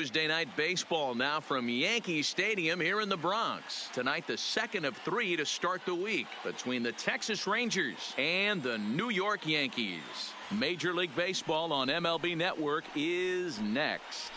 Tuesday night baseball now from Yankee Stadium here in the Bronx. Tonight, the second of 3 to start the week between the Texas Rangers and the New York Yankees. Major League Baseball on MLB Network is next.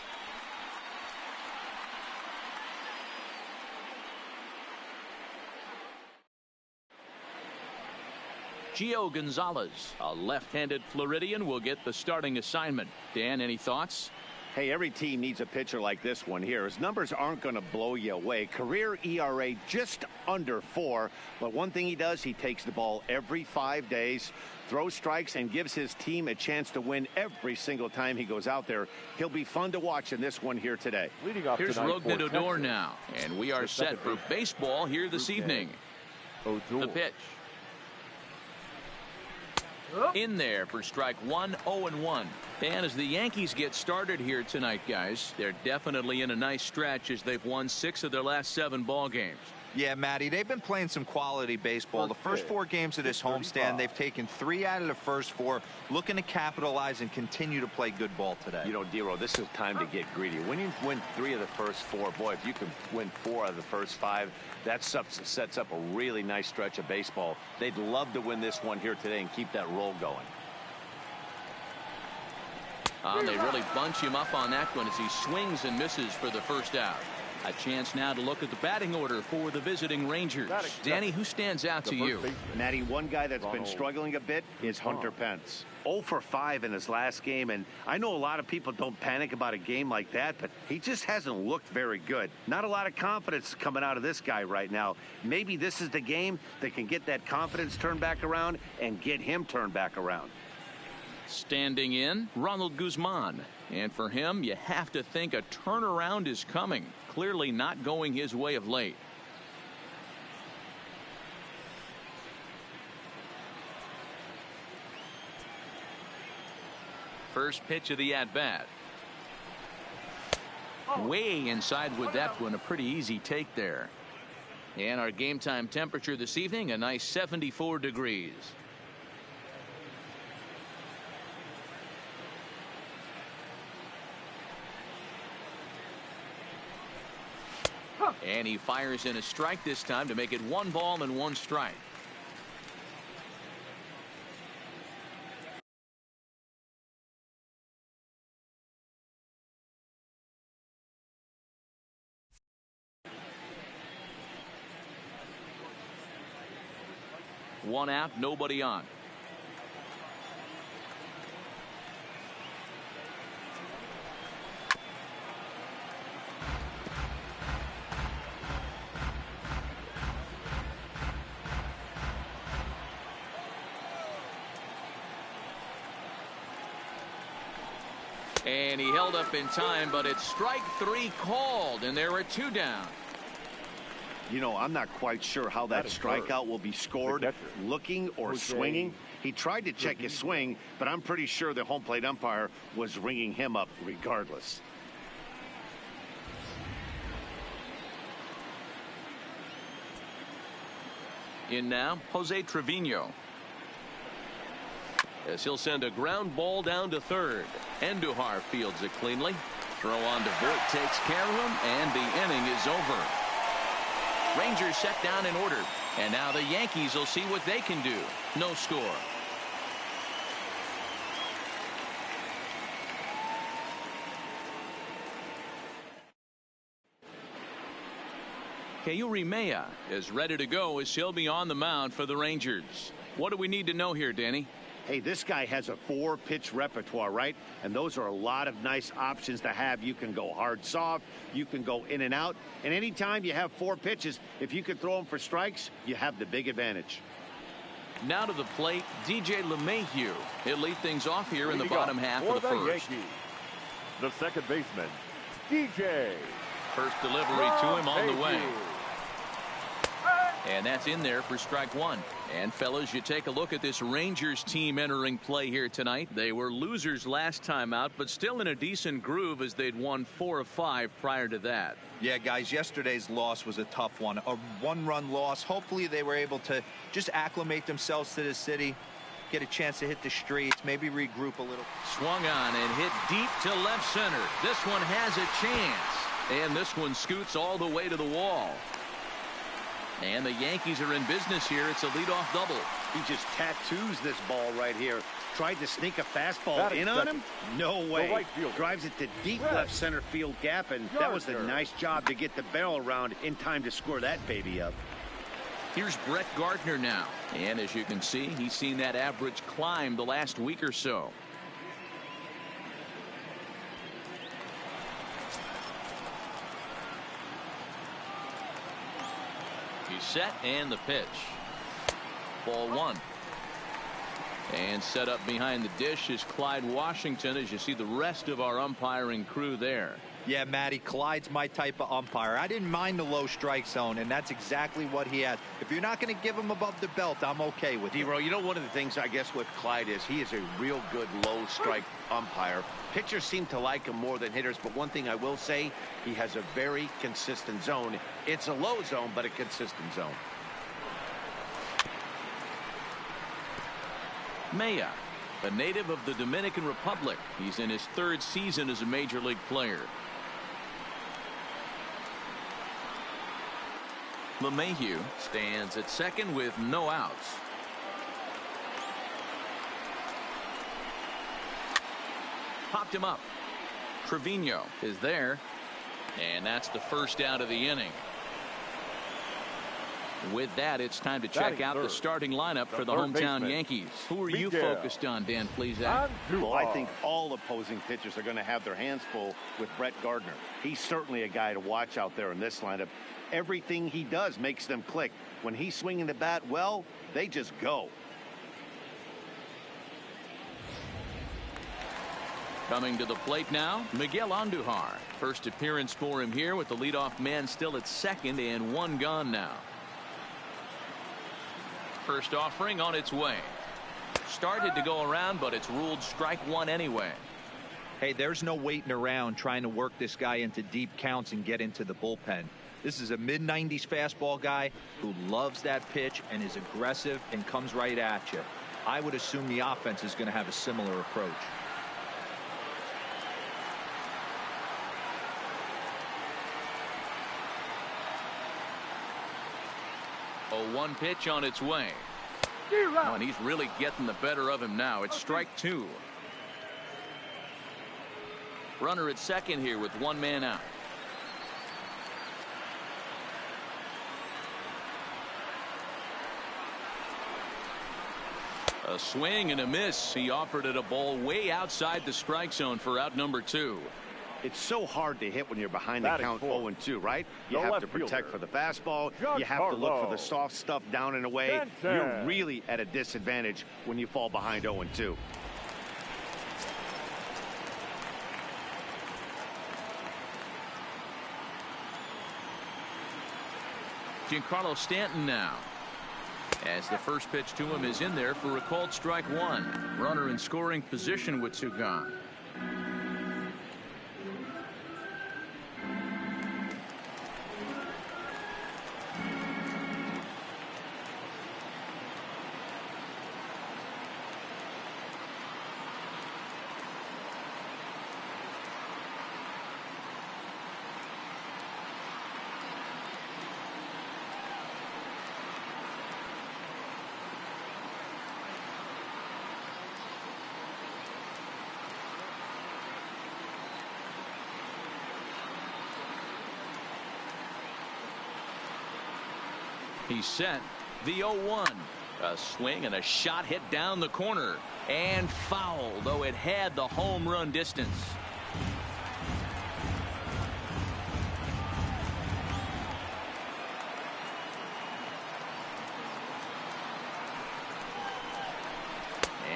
Gio Gonzalez, a left-handed Floridian, will get the starting assignment. Dan, any thoughts? Hey, every team needs a pitcher like this one here. His numbers aren't going to blow you away. Career ERA just under 4. But one thing he does, he takes the ball every 5 days, throws strikes, and gives his team a chance to win every single time he goes out there. He'll be fun to watch in this one here today. Here's Rognan Odor now, and we are set for baseball here this evening. The pitch. In there for strike 1, 0-1. And as the Yankees get started here tonight, guys, they're definitely in a nice stretch as they've won 6 of their last 7 ball games. Yeah, Matty, they've been playing some quality baseball. The first 4 games of this homestand, they've taken 3 out of the first 4, looking to capitalize and continue to play good ball today. You know, Dero, this is time to get greedy. When you win 3 of the first 4, boy, if you can win 4 out of the first 5, that sets up a really nice stretch of baseball. They'd love to win this one here today and keep that roll going. They really bunch him up on that one as he swings and misses for the first out. A chance now to look at the batting order for the visiting Rangers. Danny, who stands out to you? Matty, one guy that's been struggling a bit is Hunter Pence. 0 for 5 in his last game, and I know a lot of people don't panic about a game like that, but he just hasn't looked very good. Not a lot of confidence coming out of this guy right now. Maybe this is the game that can get that confidence turned back around and get him turned back around. Standing in, Ronald Guzman. And for him, you have to think a turnaround is coming. Clearly not going his way of late. First pitch of the at-bat. Way inside with that one. A pretty easy take there. And our game time temperature this evening, a nice 74 degrees. And he fires in a strike this time to make it 1 ball and 1 strike. One out, nobody on. And he held up in time, but it's strike 3 called, and there are 2 down. You know, I'm not quite sure how that strikeout will be scored, looking or swinging. He tried to check his swing, but I'm pretty sure the home plate umpire was ringing him up regardless. In now, Jose Trevino. As he'll send a ground ball down to third. Andujar fields it cleanly. Throw on to Voit takes care of him, and the inning is over. Rangers set down in order, and now the Yankees will see what they can do. No score. Keury Maya is ready to go as he'll be on the mound for the Rangers. What do we need to know here, Danny? Hey, this guy has a 4-pitch repertoire, right? And those are a lot of nice options to have. You can go hard, soft. You can go in and out. And anytime you have 4 pitches, if you can throw them for strikes, you have the big advantage. Now to the plate, DJ LeMahieu. He'll lead things off here in the bottom half of the first. Yankees, the second baseman, DJ. First delivery to him on the way. And that's in there for strike 1. And fellas, you take a look at this Rangers team entering play here tonight. They were losers last time out, but still in a decent groove as they'd won 4 of 5 prior to that. Yeah, guys, yesterday's loss was a tough one. A 1-run loss. Hopefully they were able to just acclimate themselves to the city, get a chance to hit the streets, maybe regroup a little. Swung on and hit deep to left center. This one has a chance. And this one scoots all the way to the wall. And the Yankees are in business here. It's a leadoff double. He just tattoos this ball right here. Tried to sneak a fastball in on him? No way. Right drives it to deep left center field gap, and that was a nice job to get the barrel around in time to score that baby up. Here's Brett Gardner now. And as you can see, he's seen that average climb the last week or so. He's set and the pitch. Ball one. And set up behind the dish is Clyde Washington, as you see the rest of our umpiring crew there. Yeah, Matty, Clyde's my type of umpire. I didn't mind the low strike zone, and that's exactly what he had. If you're not going to give him above the belt, I'm okay with it. D-Row, you know, one of the things I guess with Clyde is he is a real good low strike umpire. Pitchers seem to like him more than hitters, but one thing I will say, he has a very consistent zone. It's a low zone, but a consistent zone. Maya, a native of the Dominican Republic. He's in his third season as a major league player. LeMahieu stands at second with no outs. Popped him up. Trevino is there, and that's the first out of the inning. With that, it's time to check out the starting lineup for the hometown Yankees. Who are you focused on, Dan Plesac? Well, I think all opposing pitchers are going to have their hands full with Brett Gardner. He's certainly a guy to watch out there in this lineup. Everything he does makes them click. When he's swinging the bat well, they just go. Coming to the plate now, Miguel Andujar. First appearance for him here with the leadoff man still at second and one gone now. First offering on its way. Started to go around, but it's ruled strike one anyway. Hey, there's no waiting around trying to work this guy into deep counts and get into the bullpen. This is a mid-90s fastball guy who loves that pitch and is aggressive and comes right at you. I would assume the offense is going to have a similar approach. A one pitch on its way. Oh, and he's really getting the better of him now. It's strike two. Runner at second here with one man out. A swing and a miss. He offered it a ball way outside the strike zone for out number two. It's so hard to hit when you're behind the count 0-2, right? You have to protect for the fastball. You have to look for the soft stuff down and away. You're really at a disadvantage when you fall behind 0-2. Giancarlo Stanton now. As the first pitch to him is in there for a called strike one. Runner in scoring position with two gone. He's set. The 0-1. A swing and a shot hit down the corner. And foul, though it had the home run distance.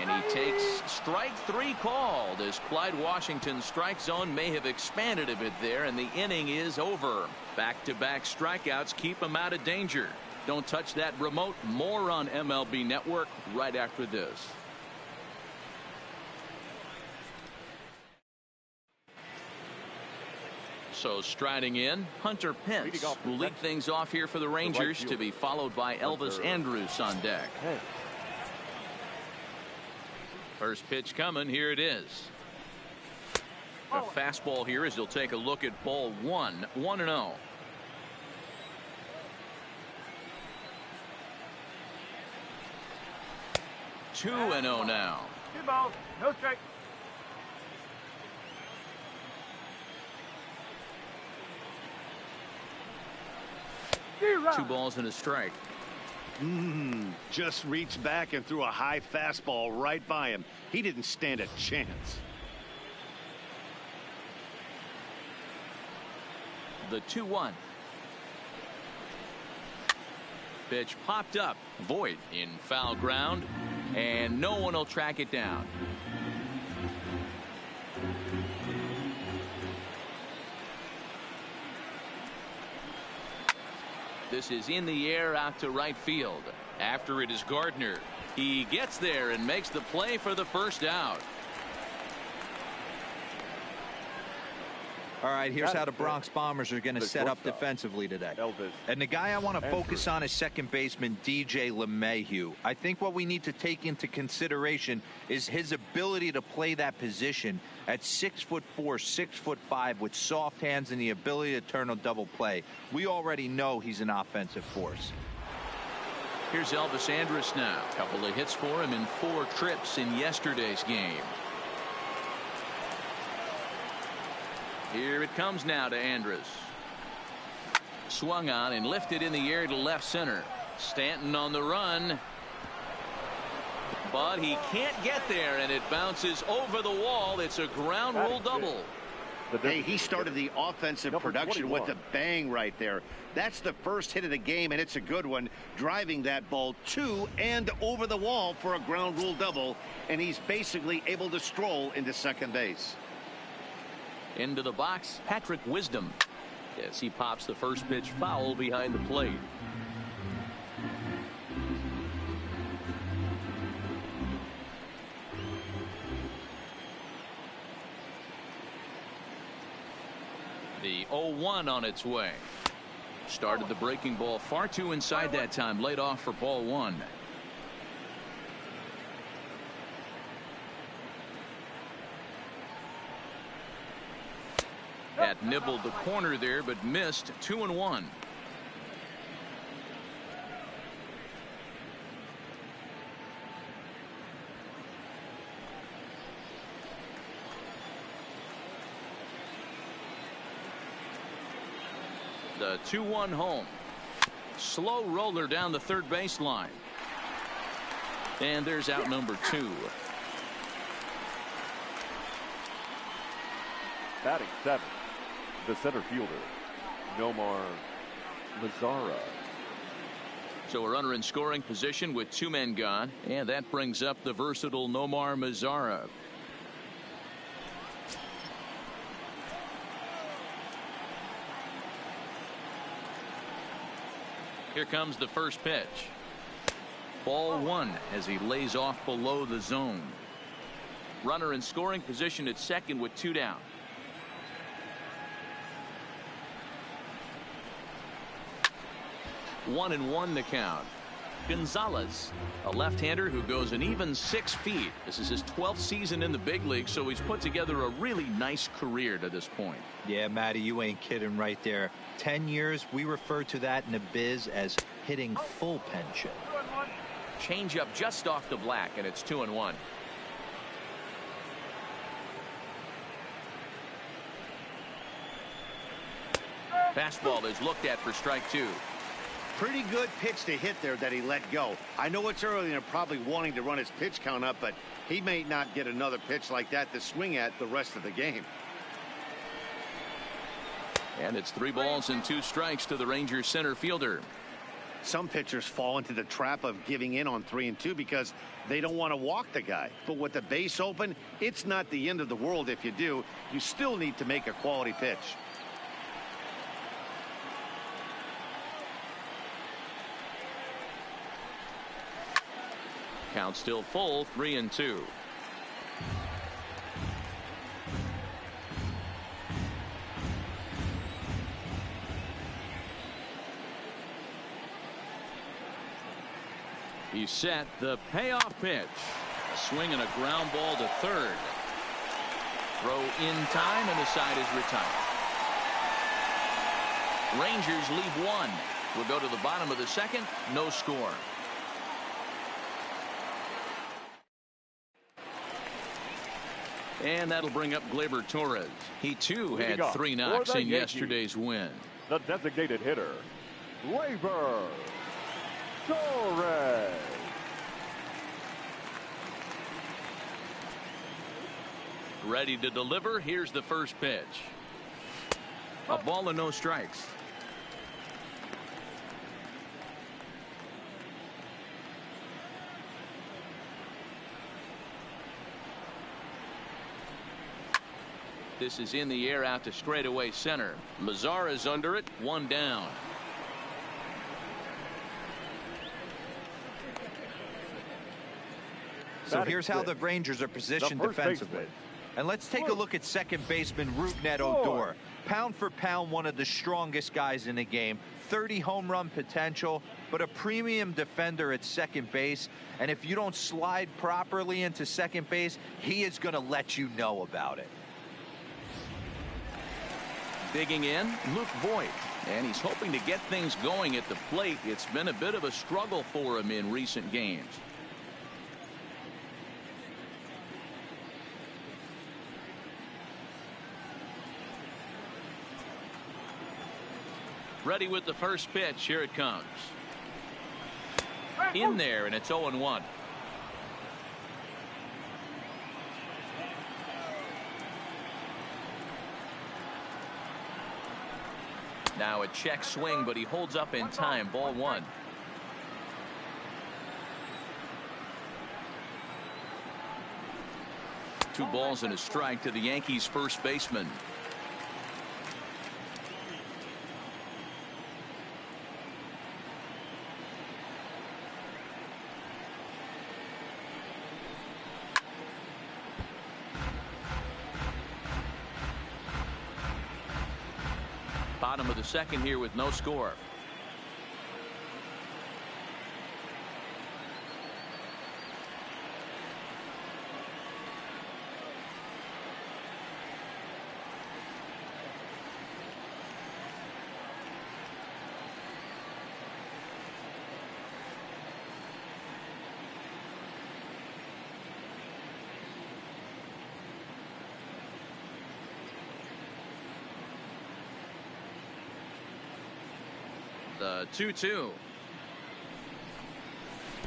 And he takes strike three called as Clyde Washington's strike zone may have expanded a bit there, and the inning is over. Back-to-back strikeouts keep him out of danger. Don't touch that remote. More on MLB Network right after this. So striding in, Hunter Pence will lead things off here for the Rangers, to be followed by Elvis Andrus on deck. First pitch coming. Here it is. A fastball here as he'll take a look at ball one. 1-0. Two and 0 now. 2 balls, no strike. Two balls and a strike. Just reached back and threw a high fastball right by him. He didn't stand a chance. The 2-1. Pitch popped up. Void in foul ground. And no one will track it down. This is in the air out to right field. After it is Gardner. He gets there and makes the play for the first out. All right, here's how the Bronx Bombers are going to set up defensively today. And the guy I want to focus on is second baseman DJ LeMahieu. I think what we need to take into consideration is his ability to play that position at 6'4", 6'5", with soft hands and the ability to turn a double play. We already know he's an offensive force. Here's Elvis Andrus now. A couple of hits for him in 4 trips in yesterday's game. Here it comes now to Andrus. Swung on and lifted in the air to left center. Stanton on the run. But he can't get there, and it bounces over the wall. It's a ground rule double. Hey, he started the offensive production with a bang right there. That's the first hit of the game, and it's a good one, driving that ball to and over the wall for a ground rule double, and he's basically able to stroll into second base. Into the box, Patrick Wisdom. Yes, he pops the first pitch foul behind the plate. The 0-1 on its way. Started the breaking ball far too inside that time. Laid off for ball 1. That nibbled the corner there, but missed. 2-1. The 2-1 home. Slow roller down the third baseline. And there's out number 2. Batting 7th, the center fielder, Nomar Mazara. So a runner in scoring position with 2 men gone, and that brings up the versatile Nomar Mazara. Here comes the first pitch. Ball 1 as he lays off below the zone. Runner in scoring position at second with 2 down. 1-1 the count. Gonzalez, a left-hander who goes an even 6 feet. This is his 12th season in the big league, so he's put together a really nice career to this point. Yeah, Matty, you ain't kidding right there. 10 years, we refer to that in the biz as hitting full pension. Change up just off the black, and it's 2-1. Fastball is looked at for strike 2. Pretty good pitch to hit there that he let go. I know it's early and they're probably wanting to run his pitch count up, but he may not get another pitch like that to swing at the rest of the game. And it's 3 balls and 2 strikes to the Rangers center fielder. Some pitchers fall into the trap of giving in on 3 and 2 because they don't want to walk the guy. But with the base open, it's not the end of the world if you do. You still need to make a quality pitch. Count still full, 3-2. He's set. The payoff pitch. A swing and a ground ball to third. Throw in time, and the side is retired. Rangers leave one. We'll go to the bottom of the second. No score. And that'll bring up Gleyber Torres. He too had 3 knocks in yesterday's win. The designated hitter, Gleyber Torres. Ready to deliver. Here's the first pitch. A ball and no strikes. This is in the air out to straightaway center. Lazar is under it. 1 down. So here's how the Rangers are positioned defensively. And let's take a look at second baseman Rougned Odor. Pound for pound, one of the strongest guys in the game. 30 home run potential, but a premium defender at second base. And if you don't slide properly into second base, he is going to let you know about it. Digging in, Luke Voigt, and he's hoping to get things going at the plate. It's been a bit of a struggle for him in recent games. Ready with the first pitch. Here it comes. In there, and it's 0-1. Now a check swing, but he holds up in time. Ball 1. Two balls and a strike to the Yankees first baseman. Bottom of the second here with no score. The 2-2.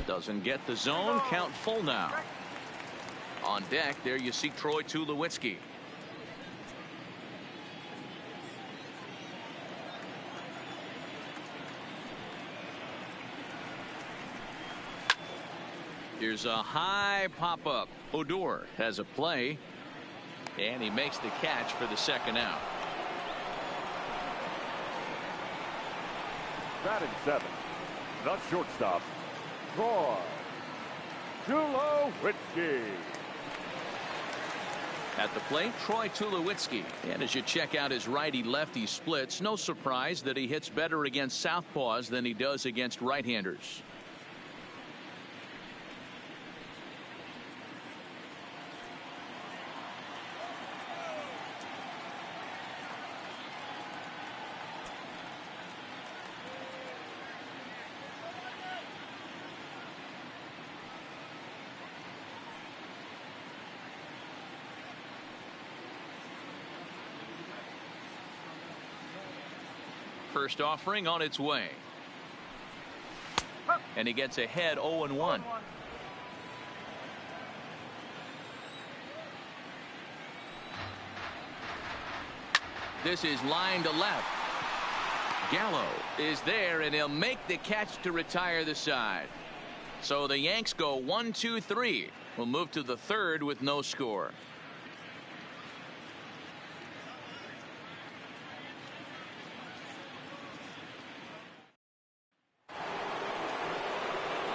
Doesn't get the zone. Count full now. On deck, there you see Troy Tulowitzki. Here's a high pop-up. Odor has a play, and he makes the catch for the second out. Batting 7, the shortstop, Troy Tulowitzki. At the plate, Troy Tulowitzki. And as you check out his righty-lefty splits, no surprise that he hits better against southpaws than he does against right-handers. First offering on its way. And he gets ahead 0-1. This is line to left. Gallo is there, and he'll make the catch to retire the side. So the Yanks go 1-2-3. We'll move to the third with no score.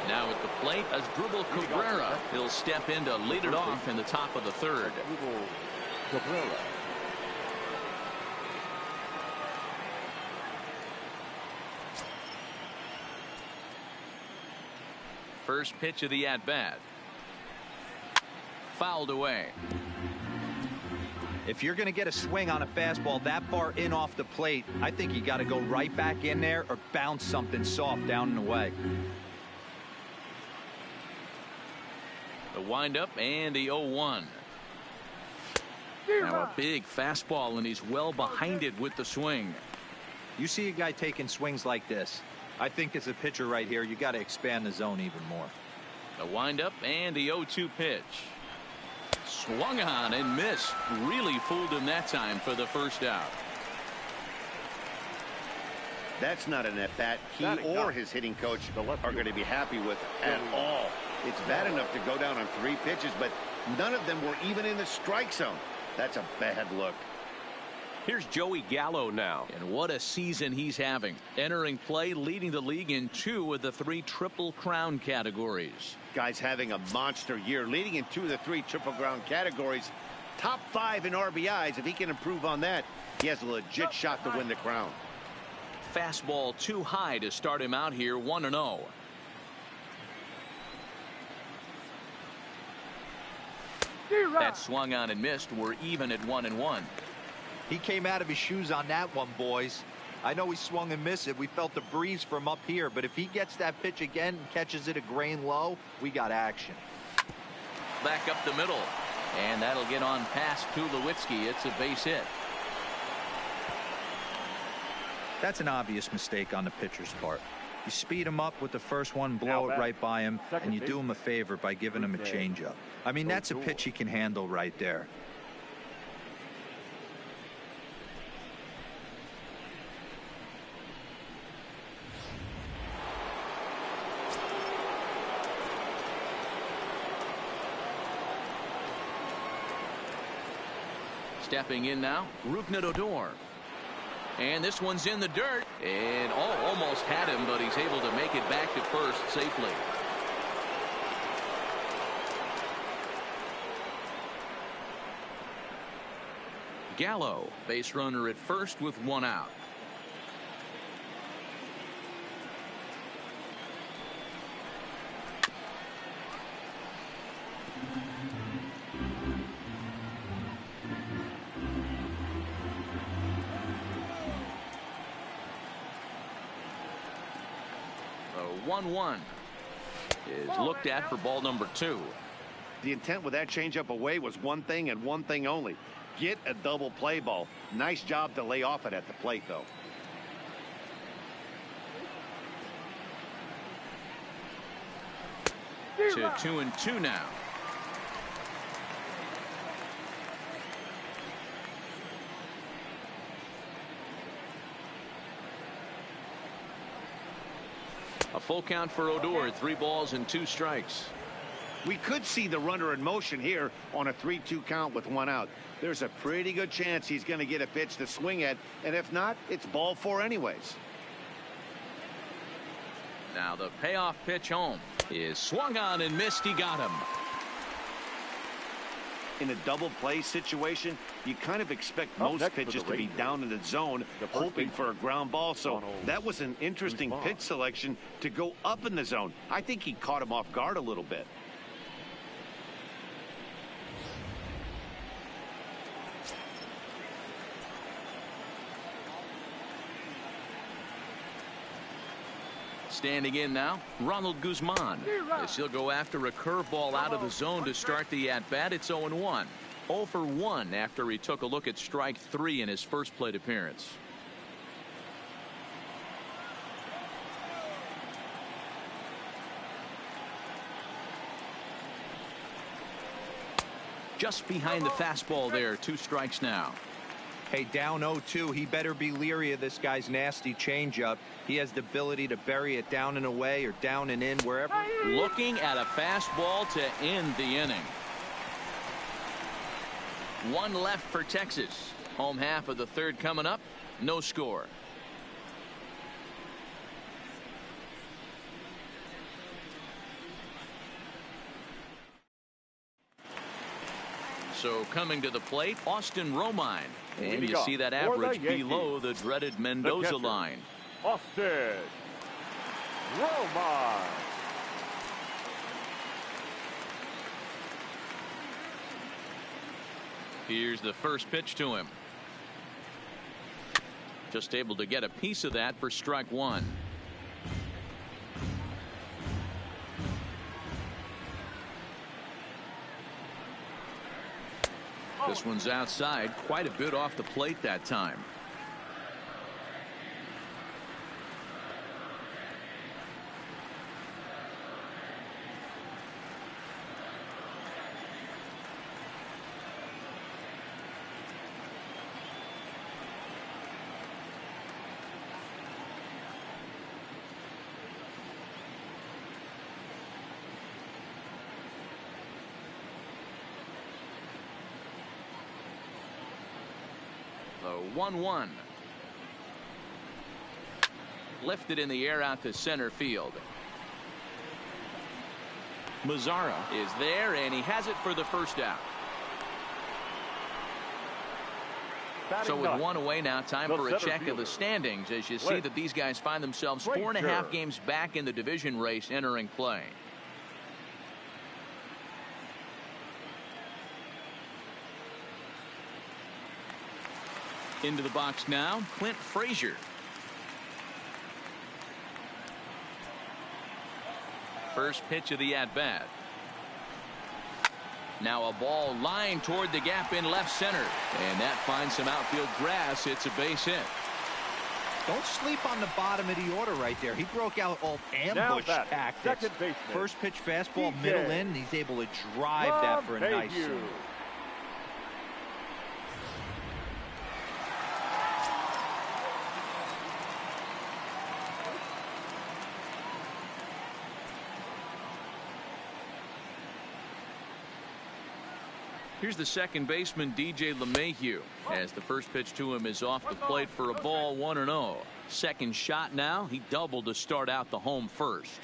Now at the plate, Asdrubal Cabrera. He'll step in to lead it off in the top of the third. Cabrera. First pitch of the at-bat. fouled away. If you're going to get a swing on a fastball that far in off the plate, I think you got to go right back in there or bounce something soft down and away. The windup and the 0-1. Now a big fastball, and he's well behind it with the swing. You see a guy taking swings like this. I think as a pitcher right here, you got to expand the zone even more. The windup and the 0-2 pitch. Swung on and missed. Really fooled him that time for the first out. That's not an at-bat he or his hitting coach are going to be happy with at all. It's bad enough to go down on 3 pitches, but none of them were even in the strike zone. That's a bad look. Here's Joey Gallo now. And what a season he's having. Entering play, leading the league in 2 of the 3 Triple Crown categories. Guy's having a monster year, leading in 2 of the 3 Triple Crown categories. Top 5 in RBIs. If he can improve on that, he has a legit shot to win the crown. Fastball too high to start him out here, 1-0. That swung on and missed. We're even at 1-1. He came out of his shoes on that one, boys. I know he swung and missed it. We felt the breeze from up here, but if he gets that pitch again and catches it a grain low, we got action. Back up the middle, and that'll get on past Tulowitzki. It's a base hit. That's an obvious mistake on the pitcher's part. You speed him up with the first one, blow it right by him, and you do him a favor by giving him a changeup. I mean, that's a pitch he can handle right there. Stepping in now, Rougned Odor. And this one's in the dirt. And almost had him, but he's able to make it back to first safely. Gallo, base runner at first with 1 out. The 1-1 is looked at for ball number 2. The intent with that changeup away was one thing and one thing only. Get a double play ball. Nice job to lay off it at the plate, though. To 2-2 now. A full count for Odor, 3 balls and 2 strikes. We could see the runner in motion here on a 3-2 count with 1 out. There's a pretty good chance he's going to get a pitch to swing at, and if not, it's ball 4 anyways. Now the payoff pitch home is swung on and missed. He got him. In a double play situation, you kind of expect most pitches to be down in the zone, hoping for a ground ball. So that was an interesting pitch selection to go up in the zone. I think he caught him off guard a little bit. Standing in now, Ronald Guzman. As he'll go after a curveball out of the zone to start the at-bat. It's 0-1. 0 for 1 after he took a look at strike 3 in his first plate appearance. Just behind the fastball there, 2 strikes now. Hey, down 0-2, he better be leery of this guy's nasty changeup. He has the ability to bury it down and away or down and in, wherever. Looking at a fastball to end the inning. 1 left for Texas. Home half of the 3rd coming up. No score. So coming to the plate, Austin Romine. And you see that average below the dreaded Mendoza line. Austin Romine. Here's the first pitch to him. Just able to get a piece of that for strike one. This one's outside, quite a bit off the plate that time. The 1-1. Lifted in the air out to center field. Mazzara is there, and he has it for the first out. So with one away now, time for a check of the standings as you see that these guys find themselves 4.5 games back in the division race entering play. Into the box now, Clint Frazier. First pitch of the at-bat. Now a ball lined toward the gap in left center. And that finds some outfield grass. It's a base hit. Don't sleep on the bottom of the order right there. He broke out all ambush tactics. First pitch fastball, middle in. He's able to drive that for a nice swing. Here's the second baseman, DJ LeMahieu, as the first pitch to him is off the plate for a ball, 1-0. Second shot now. He doubled to start out the home first.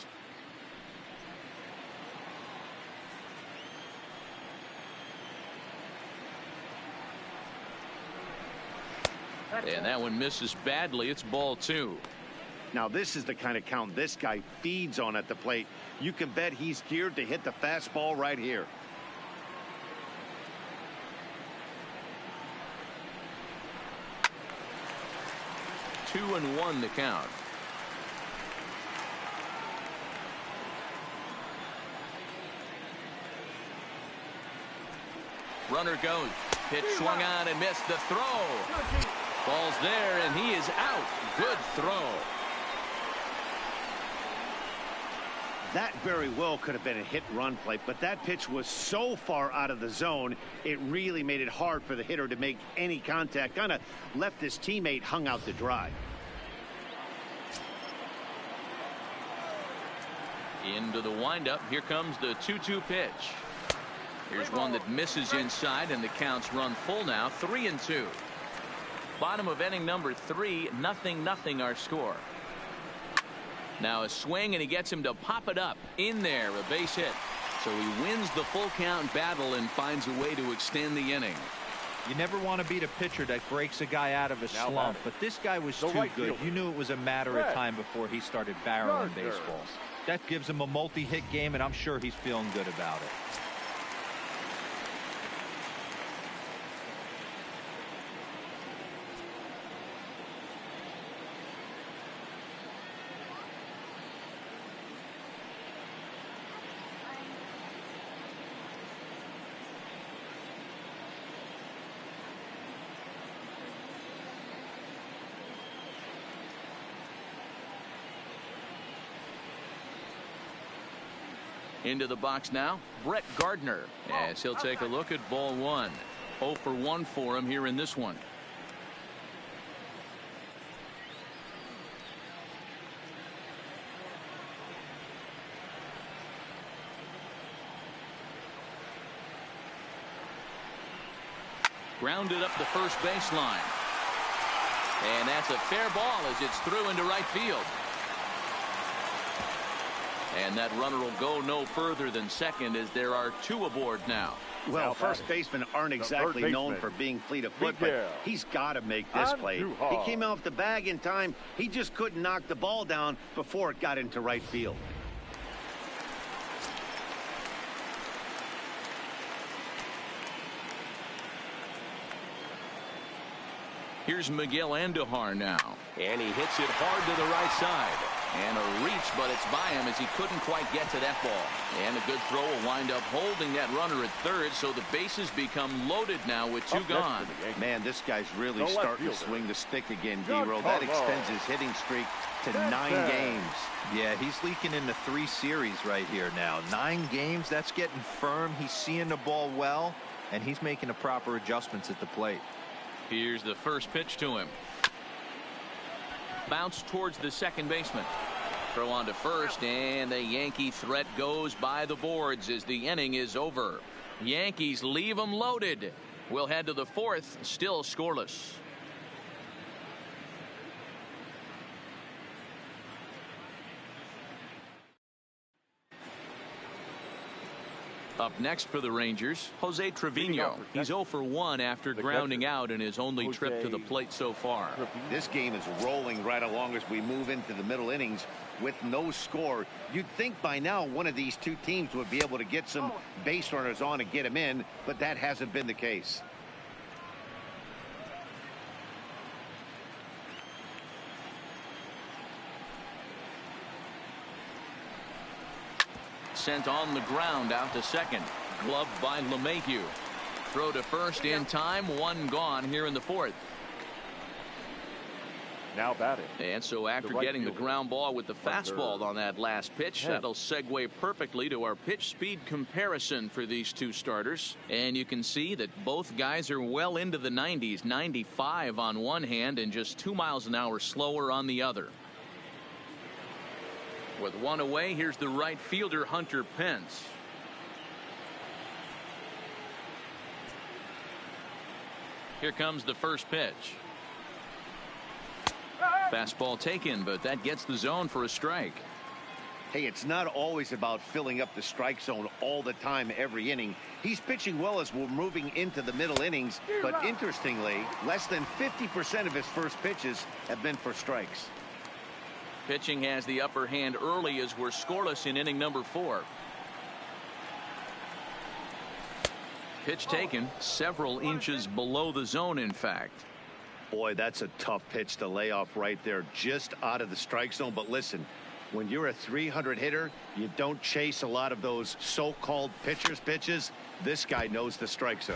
And that one misses badly. It's ball 2. Now this is the kind of count this guy feeds on at the plate. You can bet he's geared to hit the fastball right here. 2-1 the count. Runner goes. Pitch swung on and missed. The throw. Ball's there and he is out. Good throw. That very well could have been a hit-run play, but that pitch was so far out of the zone, it really made it hard for the hitter to make any contact. Kind of left his teammate hung out to dry. Into the windup. Here comes the 2-2 pitch. Here's one that misses inside, and the count's run full now. 3-2. Bottom of inning number 3. 0-0 our score. Now a swing, and he gets him to pop it up in there, a base hit. So he wins the full count battle and finds a way to extend the inning. You never want to beat a pitcher that breaks a guy out of a slump, but this guy was too good. You knew it was a matter of time before he started barreling baseballs. That gives him a multi-hit game, and I'm sure he's feeling good about it. Into the box now, Brett Gardner, as he'll take a look at ball 1. 0 for 1 for him here in this one. Grounded up the first baseline. And that's a fair ball as it's through into right field. And that runner will go no further than second as there are 2 aboard now. Well, first basemen aren't exactly known for being fleet of foot, but he's got to make this play. He came off the bag in time. He just couldn't knock the ball down before it got into right field. Here's Miguel Andujar now. And he hits it hard to the right side. And a reach, but it's by him as he couldn't quite get to that ball. And a good throw will wind up holding that runner at third, so the bases become loaded now with two gone. Man, this guy's really starting to swing the stick again, D-Roll. That extends his hitting streak to 9 games. Yeah, he's leaking into 3 series right here now. 9 games, that's getting firm. He's seeing the ball well, and he's making the proper adjustments at the plate. Here's the first pitch to him. Bounce towards the second baseman. Throw on to first, and the Yankee threat goes by the boards as the inning is over. Yankees leave them loaded. We'll head to the 4th, still scoreless. Up next for the Rangers, Jose Trevino. He's 0 for 1 after grounding out in his only trip to the plate so far. This game is rolling right along as we move into the middle innings with no score. You'd think by now one of these two teams would be able to get some base runners on and get them in, but that hasn't been the case. Sent on the ground out to second. Gloved by LeMahieu. Throw to first in time. 1 gone here in the 4th. Now batting. And so after getting the ground ball with the fastball on that last pitch, that'll segue perfectly to our pitch speed comparison for these two starters. And you can see that both guys are well into the 90s. 95 on one hand and just 2 miles an hour slower on the other. With 1 away, here's the right fielder, Hunter Pence. Here comes the first pitch. Fastball taken, but that gets the zone for a strike. Hey, it's not always about filling up the strike zone all the time every inning. He's pitching well as we're moving into the middle innings, but interestingly, less than 50% of his first pitches have been for strikes. Pitching has the upper hand early as we're scoreless in inning number 4. Pitch taken several inches below the zone, in fact. Boy, that's a tough pitch to lay off right there, just out of the strike zone. But listen, when you're a 300 hitter, you don't chase a lot of those so-called pitcher's pitches. This guy knows the strike zone.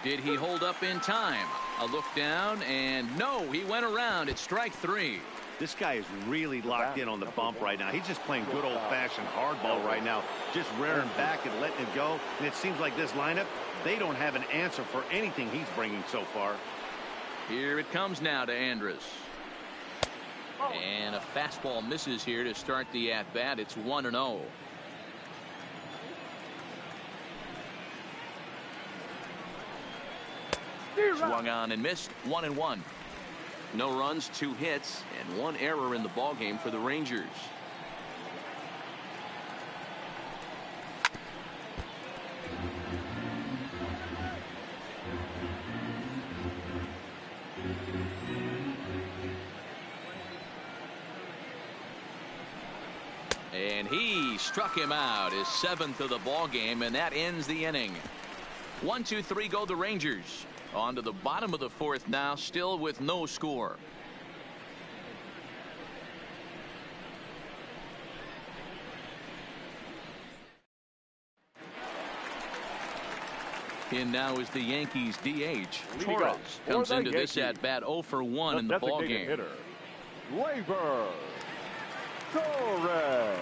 Did he hold up in time? A look down, and no, he went around. It's strike 3. This guy is really locked in on the bump right now. He's just playing good old-fashioned hardball right now, just rearing back and letting it go. And it seems like this lineup, they don't have an answer for anything he's bringing so far. Here it comes now to Andrus. And a fastball misses here to start the at-bat. It's 1-0. Swung on and missed. 1-1. No runs, 2 hits, and 1 error in the ballgame for the Rangers. And he struck him out, his 7th of the ballgame, and that ends the inning. 1-2-3 go the Rangers. On to the bottom of the 4th now, still with no score. In now is the Yankees DH. Torres comes into this at bat 0 for 1 in the ballgame. Hitter, Gleyber Torres.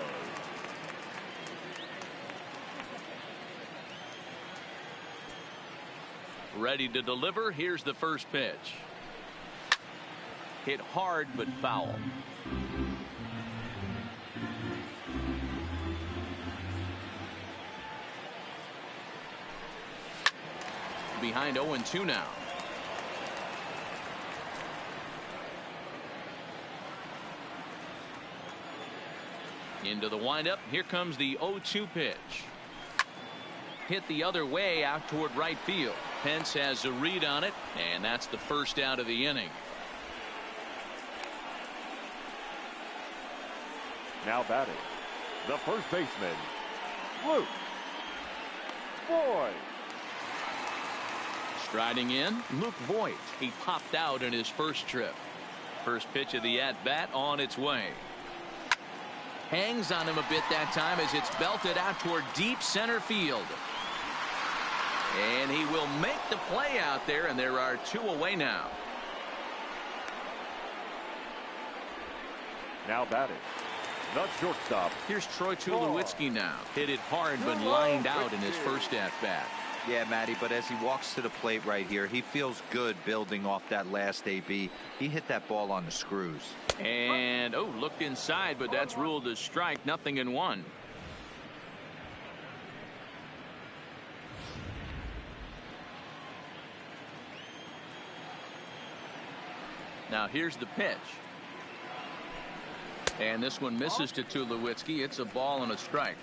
Ready to deliver. Here's the first pitch. Hit hard but foul. Behind 0-2 now. Into the windup. Here comes the 0-2 pitch. Hit the other way out toward right field. Pence has a read on it, and that's the first out of the inning. Now batting, the first baseman, Luke Voigt. Striding in, Luke Voigt. He popped out in his first trip. First pitch of the at-bat on its way. Hangs on him a bit that time as it's belted out toward deep center field. And he will make the play out there, and there are two away now. Now batting, the shortstop. Here's Troy Tulowitzki now. Hit it hard but lined out in his first at-bat. Yeah, Matty, but as he walks to the plate right here, he feels good building off that last AB. He hit that ball on the screws. And, oh, looked inside, but that's ruled a strike. 0-1. Now here's the pitch. And this one misses to Tulowitzki. It's a ball and a strike.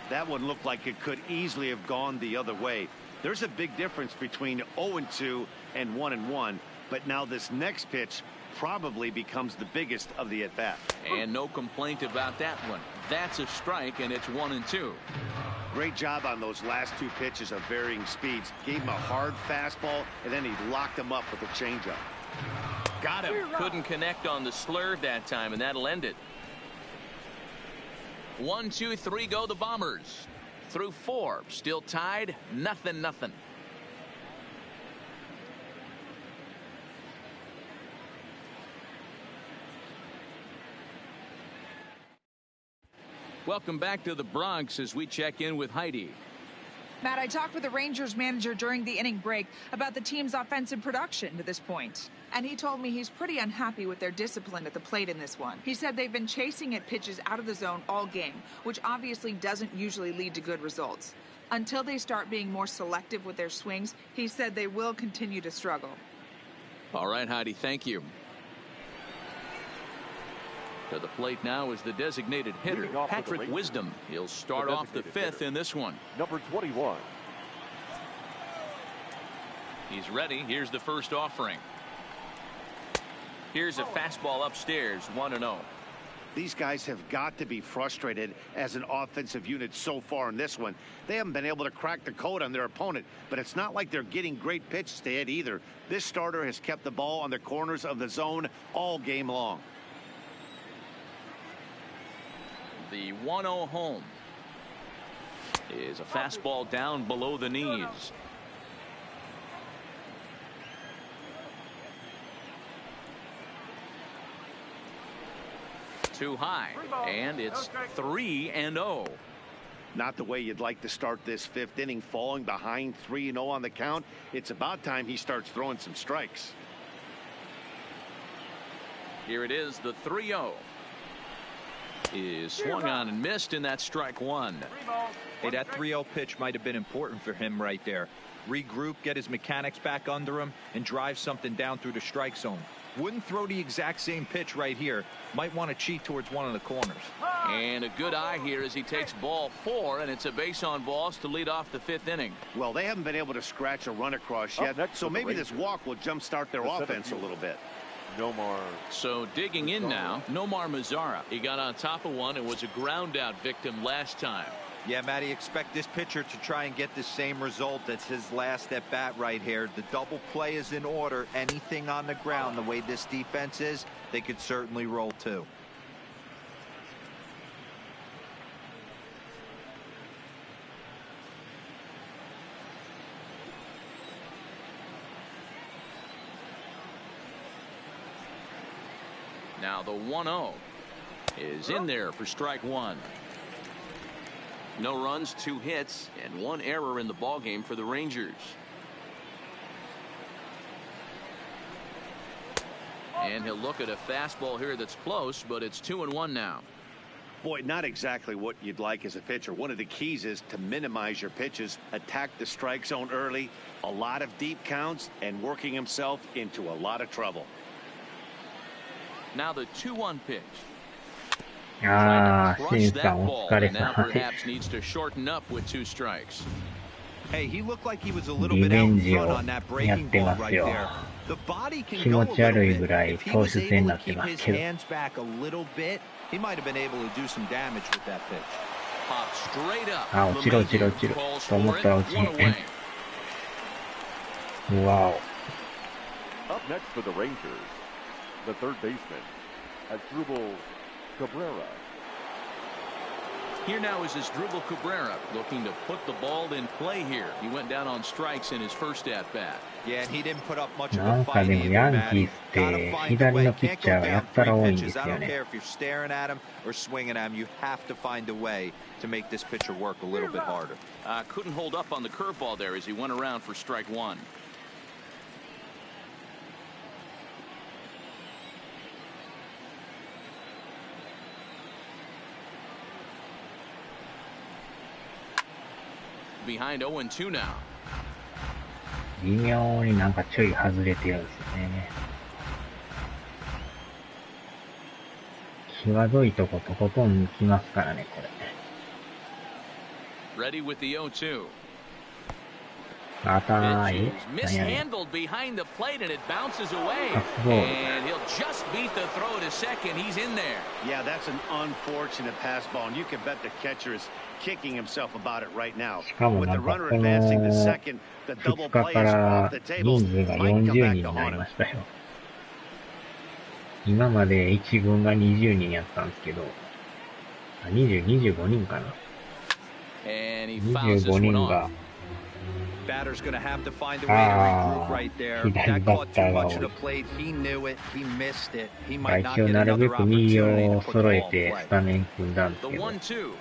That one looked like it could easily have gone the other way. There's a big difference between 0-2 and 1-1, but now this next pitch probably becomes the biggest of the at-bat. And no complaint about that one. That's a strike, and it's 1-2. Great job on those last two pitches of varying speeds. Gave him a hard fastball, and then he locked him up with a changeup. Got him. Couldn't connect on the slurve that time, and that'll end it. 1, 2, 3 go the Bombers. Through 4, still tied, 0-0. Welcome back to the Bronx as we check in with Heidi. Matt, I talked with the Rangers manager during the inning break about the team's offensive production to this point. And he told me he's pretty unhappy with their discipline at the plate in this one. He said they've been chasing at pitches out of the zone all game, which obviously doesn't usually lead to good results. Until they start being more selective with their swings, he said they will continue to struggle. All right, Heidi, thank you. To the plate now is the designated hitter, Patrick Wisdom. He'll start off the 5th in this one. Number 21. He's ready. Here's the first offering. Here's a fastball upstairs, 1-0. These guys have got to be frustrated as an offensive unit so far in this one. They haven't been able to crack the code on their opponent, but it's not like they're getting great pitches to hit either. This starter has kept the ball on the corners of the zone all game long. The 1-0 home is a fastball down below the knees. Too high, and it's 3-0. Not the way you'd like to start this 5th inning, falling behind 3-0 on the count. It's about time he starts throwing some strikes. Here it is, the 3-0. Is swung on and missed, and that's strike 1. Hey, that 3-0 pitch might have been important for him right there. Regroup, get his mechanics back under him, and drive something down through the strike zone. Wouldn't throw the exact same pitch right here. Might want to cheat towards one of the corners. And a good eye here as he takes ball 4, and it's a base on balls to lead off the 5th inning. Well, they haven't been able to scratch a run across yet, so maybe this walk will jumpstart their offense a little bit. Nomar. So digging in now, Nomar Mazara. He got on top of one and was a ground out victim last time. Yeah, Matty, expect this pitcher to try and get the same result. That's his last at bat right here. The double play is in order. Anything on the ground, the way this defense is, they could certainly roll too. Now the 1-0 is in there for strike 1. No runs, 2 hits, and 1 error in the ballgame for the Rangers. And he'll look at a fastball here that's close, but it's 2-1 now. Boy, not exactly what you'd like as a pitcher. One of the keys is to minimize your pitches, attack the strike zone early, a lot of deep counts, and working himself into a lot of trouble. Now the 2-1 pitch. Crush that ball, and now perhaps needs to shorten up with 2 strikes. Hey, he looked like he was a little bit out in front on that breaking ball right there. The body can 気 go 持 a ち悪い little ぐ bit. らい If he 投 was 手戦に able な to って keep ます his けど。 hands back a little bit, he might have been able to do some damage with that pitch. Pop straight up. あ、落ちる落ちる落ちる。 Calls と思 for ったら it. 落ち One へん。 away. わお。 Up next for the Rangers, the third baseman, Asdrubal Cabrera. Here now is Asdrubal Cabrera looking to put the ball in play here. He went down on strikes in his first at bat. Yeah, and he didn't put up much of な a んか fight でも either, ヤンキ Matty. ースって Gotta find a 左 way. のピッ Can't チャー go がや down ったら three 多いんで pitches. す I よ don't ね。 care if you're staring at him or swinging at him. You have to find a way to make this pitcher work a little bit harder. Couldn't hold up on the curveball there as he went around for strike one. Behind 0-2 now. 微妙になんかちょい外れてるんですよね。際どいとことことん来ますからね、これ。 Ready with the 0-2. 硬い。 Pitches なんやねん。 mishandled behind the plate and it bounces away. あ、すごい。 And he'll just beat the throw to second. He's in there. Yeah, that's an unfortunate pass ball, and you can bet the catcher is kicking himself about it right now. しかも With な the んか runner こ advancing to の second, the 2 double 日 play か is ら off the 人 table. 数が Might come 40 back 人 to にな haunt り him. ましたよ。今まで1軍が20人やったんですけど、25人かな。 And he fouls this 25 one 人 off. が Batter's going to have to find a way to regroup right there. That caught too much of the plate. He knew it. He missed it. He まあ might 一 not 応 get なるべ another く右 opportunity を to put the 揃 ball え in て play. スタメン組んだんです The けど、 1-2.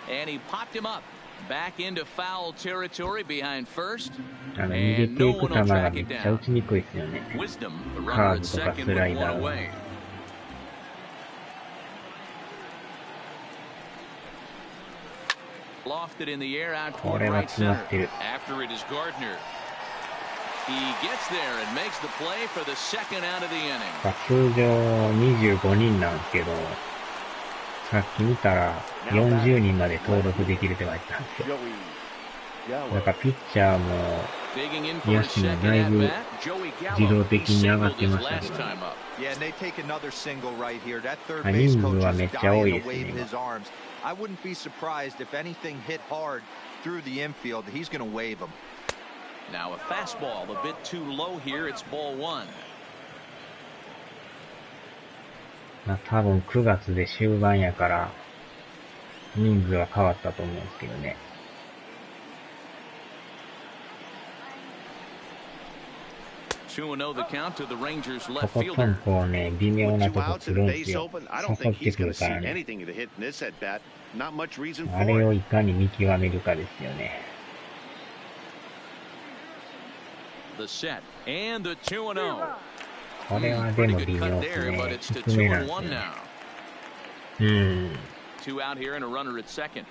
And he popped him up. Back into foul territory behind first. 逃げていく球がめっちゃ打ちにくいですよね。 Wisdom, the カ runner ー at ブとか second スラ with イ one ダーは。 away. Lofted in the air out こ toward れは right 詰ま center. ってる。 After it is Gardner. He gets there and makes the play for the second out of the inning. 通常25人なんですけど、さっき見たら40人まで登録できるって書いてたんですよ。 Joey だからピッチャーも Digging in for 野 his 手も second だい at ぶ bat. Joey 自動 Gallo. 的 He に上がっ singled て his ましたけ last ど、 time up. Yeah, and they take another single right here. That third あ、 base 人数 coach は is めっちゃ多い dying で to す wave ね、今。 his arms. I wouldn't be surprised if anything hit hard through the infield. He's going to wave them. Now a fastball a bit too low here. It's ball one. まあ多分9月で終盤やから人数は変わったと思うんですけどね。2-0 the count to the Rangers と left ことん fielder. こうね、微妙 With な two とこ outs 来 and る a んです base よ。 open, I 刺 don't さっ think て he's く going る to か see らね。 anything to hit in this at bat. Not much reason あれ for を it. いかに見極めるかですよね。The set and the 2-0. これはで Pretty も good 微妙 cut です there, but ね。 it's to 低めなんですよ 2-1 ね。 now. Two out here and a runner at second.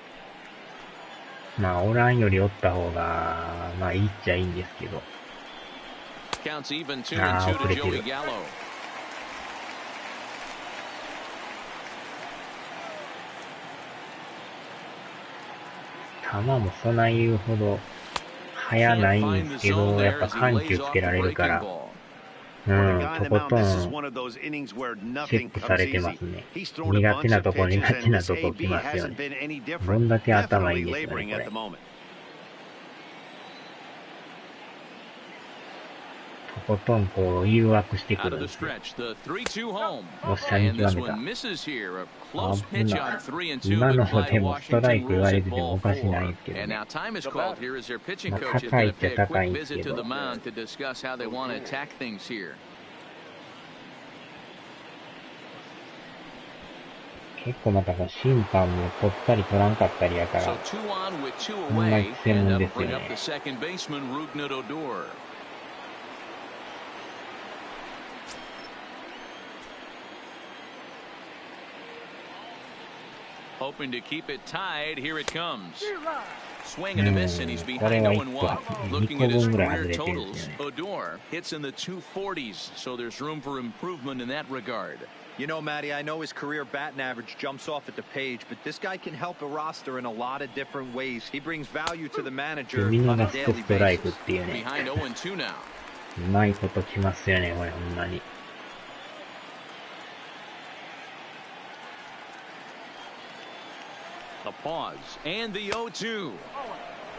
まあ、おらんよりおった方が、まあ、いいっちゃいいんですけど。 Counts even 2-2 Ah, to pretty Joey good. Gallo. 球もそない言うほど速ないんですけど、やっぱ緩急つけられるから、For the guy と on the こ mound, と this is ん one of those innings where チェ nothing ックさ comes れてます easy. ね。 He's thrown a 苦手 bunch な of とこ pitches, 苦手 and な this とこ AB 来ますよ hasn't ね。 been any ど different. んだけ頭いい Definitely んですよね、 laboring こ at れ the。moment. とことんこう誘惑してく Out る of ん the ですよ。 stretch, the 3-2 home. おっしゃに And 極 this めた。 one misses here. A close 危 pitch な on 3-2, い。今 but の Clyde でもストラ Washington イク言 rules われ it てても ball おかしない 4. ですけど And ね。 now time is called here as their pitching まあ coach is 高い going っ to ちゃ pay a 高い quick んですけ visit to ど、 the mound to discuss how they want to attack things here. 結構またこう審判も取ったり取らんかったりやか So ら、 2 on with 2 ほんま away, に専 and 門 that'll ですよ bring up ね。 the second baseman, Rougned Odor. Hoping to keep it tied. Here it comes. Swing and a miss, and he's behind 0-1. Looking at his career totals, Odor hits in the 240s, so there's room for improvement in that regard. You know, Matty, I know his career batting average jumps off at the page, but this guy can help a roster in a lot of different ways. He brings value to the manager 見 on 逃 a すと daily ストライク basis. っていうね。 Behind 0-2 now. うまいこときますよね、これほんまに。A pause and the 0-2.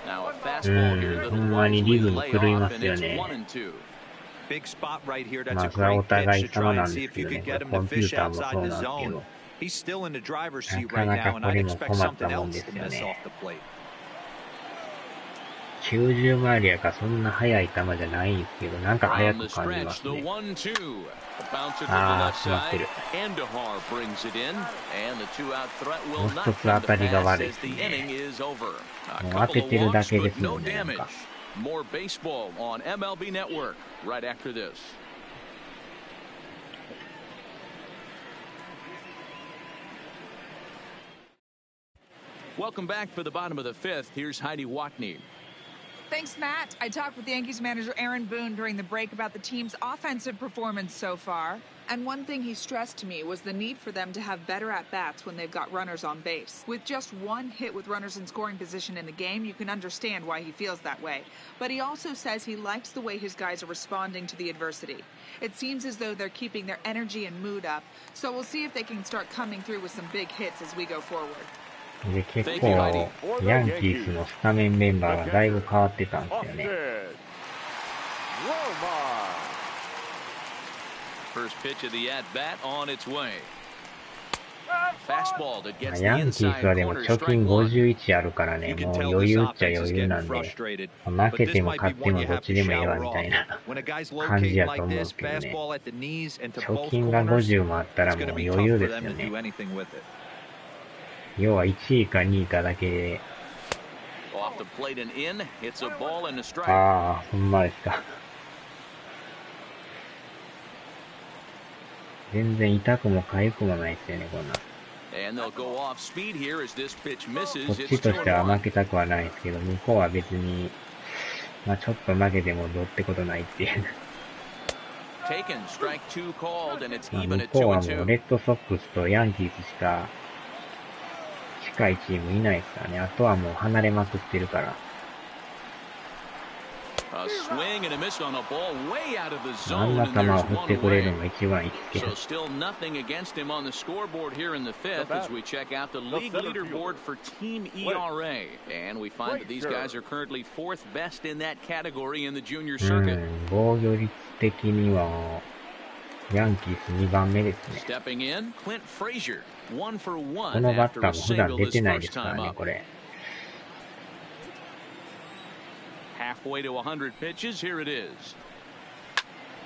Now a fastball here that'll ほんまに wisely リズム lay 狂い off ます and よ it's ね。 1-2. Big spot right here. That's ま a あそれはお great 互 pitch い to 様 try な and んで see す if け you ど could ね、 get こ him れ to コンピュ fish ーターも outside そう the なんですけ zone. ど、He's still in the driver's な seat か right な now, か and こ I'd れも expect 困った something もんで else す to よ miss ね。 off the plate. 90マイルやからそんな速い球じゃないんですけど、なんか速 From く the 感じ stretch, ます the ね。 1-2. A bouncer to the あ left あ、詰まって side. る。 Andahar brings it in, and the two-out threat も will う not 一つ come 当 to たりが pass 悪いで as す the ね。 inning is over. A もう当 couple て of てるだ walks, けで but すも no んね、なん damage. か。More baseball on MLB Network right after this. Welcome back for the bottom of the fifth. Here's Heidi Watney. Thanks, Matt. I talked with Yankees manager Aaron Boone during the break about the team's offensive performance so far. And one thing he stressed to me was the need for them to have better at-bats when they've got runners on base. With just one hit with runners in scoring position in the game, you can understand why he feels that way. But he also says he likes the way his guys are responding to the adversity. It seems as though they're keeping their energy and mood up. So we'll see if they can start coming through with some big hits as we go forward. で、結構、ヤンキースのスタメンメンバーがだいぶ変わってたんですよね。First pitch of the at-bat on its way. Fastball that gets the ヤンキー inside スはでも corner, 貯 strike 金 one. 51あるからね、 You も can う tell 余 this 裕っちゃ offense 余 is 裕 getting なんで、 frustrated. 負 But け this ても might be 勝って one も you どっ have ち to でもええわ shower みたい off. な When a guy's 感じ locating やと like 思う this, けどね。 fastball at the knees and to 貯 both 金が corners, 50もあったら it's も going う to be 余 tough 裕 for です them よ to ね。 do anything with it. 要は1位か2位かだけで、 Off the plate and in. It's a ball and a strike. ああ、ほんまですか。全然痛くも痒くもないですよね、こんなん。And they'll go off speed here as this pitch こ misses. っち It's としては 2-1. 負けたくはないですけど、向こうは別に、まあちょっと負けてもどうってことないっていう。Taken, strike two called, and it's まあ even 向 at こうはもう 2-2. レッドソックスとヤンキースしか近いチームいないですからね。あとはもう離れまくってるから。A swing and a miss on a ball way out of the あん zone, な and 球を there's 振っ one てくれる away. のが一番いいですけ So ど。 still nothing against him on the scoreboard here in the fifth as we check out the league leaderboard for team ERA. And we find that these guys are currently fourth best in that category in the junior う circuit. ん、防御率的には、ヤンキース2番目ですね。 Stepping in, Clint Frazier, 1 for こ 1のバッ after タ a ーも普段 single 出 his てないで first すから time ね、 up. これ。Halfway to 100 pitches, here it is.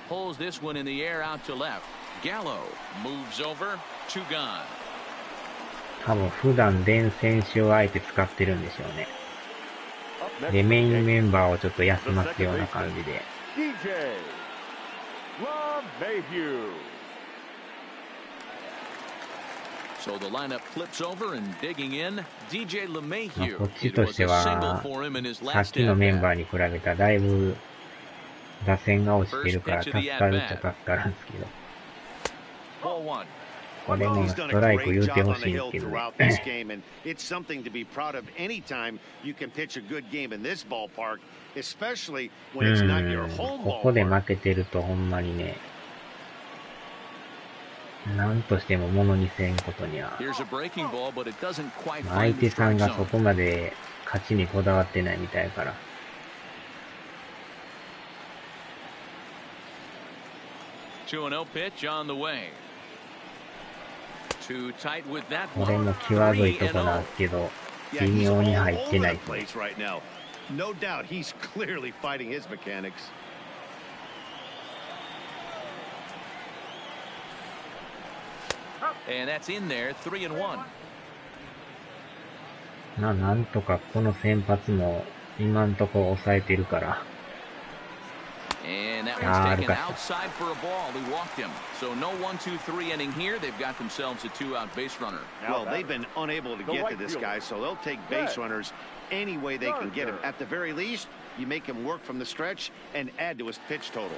Pulls this one in the air out to left. Gallo moves over, 2 gone. 多分普段電選手をあえて使ってるんでしょうね。で、メインメンバーをちょっと休ますような感じで。So the lineup flips over and digging in, DJ まあ LeMahieu. こっち It と was して a single は、 for him in his さっ last きのメンバ at-bat. ーに比べたらだいぶ打線が落ちてるから助かるっちゃ助かるんですけど。Ball 1. これもストライク言うてほしいんですけどね。 this game, and it's something to be proud of anytime you can pitch a good game in this ballpark, especially when it's not your home ここで ballpark. 負けてるとほんまにね、なんとしても物にせんことには。 Here's a breaking ball, but it doesn't quite 相 find 手 the さん strike がそ zone. こまで勝ちにこだわってないみたいから。2-0 pitch on the way. Too tight with that これ one. も際どいとこ 3-0. なんですけど、 Yeah, 微 he's 妙 all に入って over ない the ですね。 place right now. No doubt he's clearly fighting his mechanics. And that's in there, 3-1. なんとかこの先発も今んとこ抑えてるから。 And that Ah, one's taken Lucas. outside for a ball. They walked him. So no 1-2-3 inning here. They've got themselves a 2-out base runner. Well, they've been unable to get to this guy, so they'll take base runners any way they can get him. At the very least, you make him work from the stretch and add to his pitch total.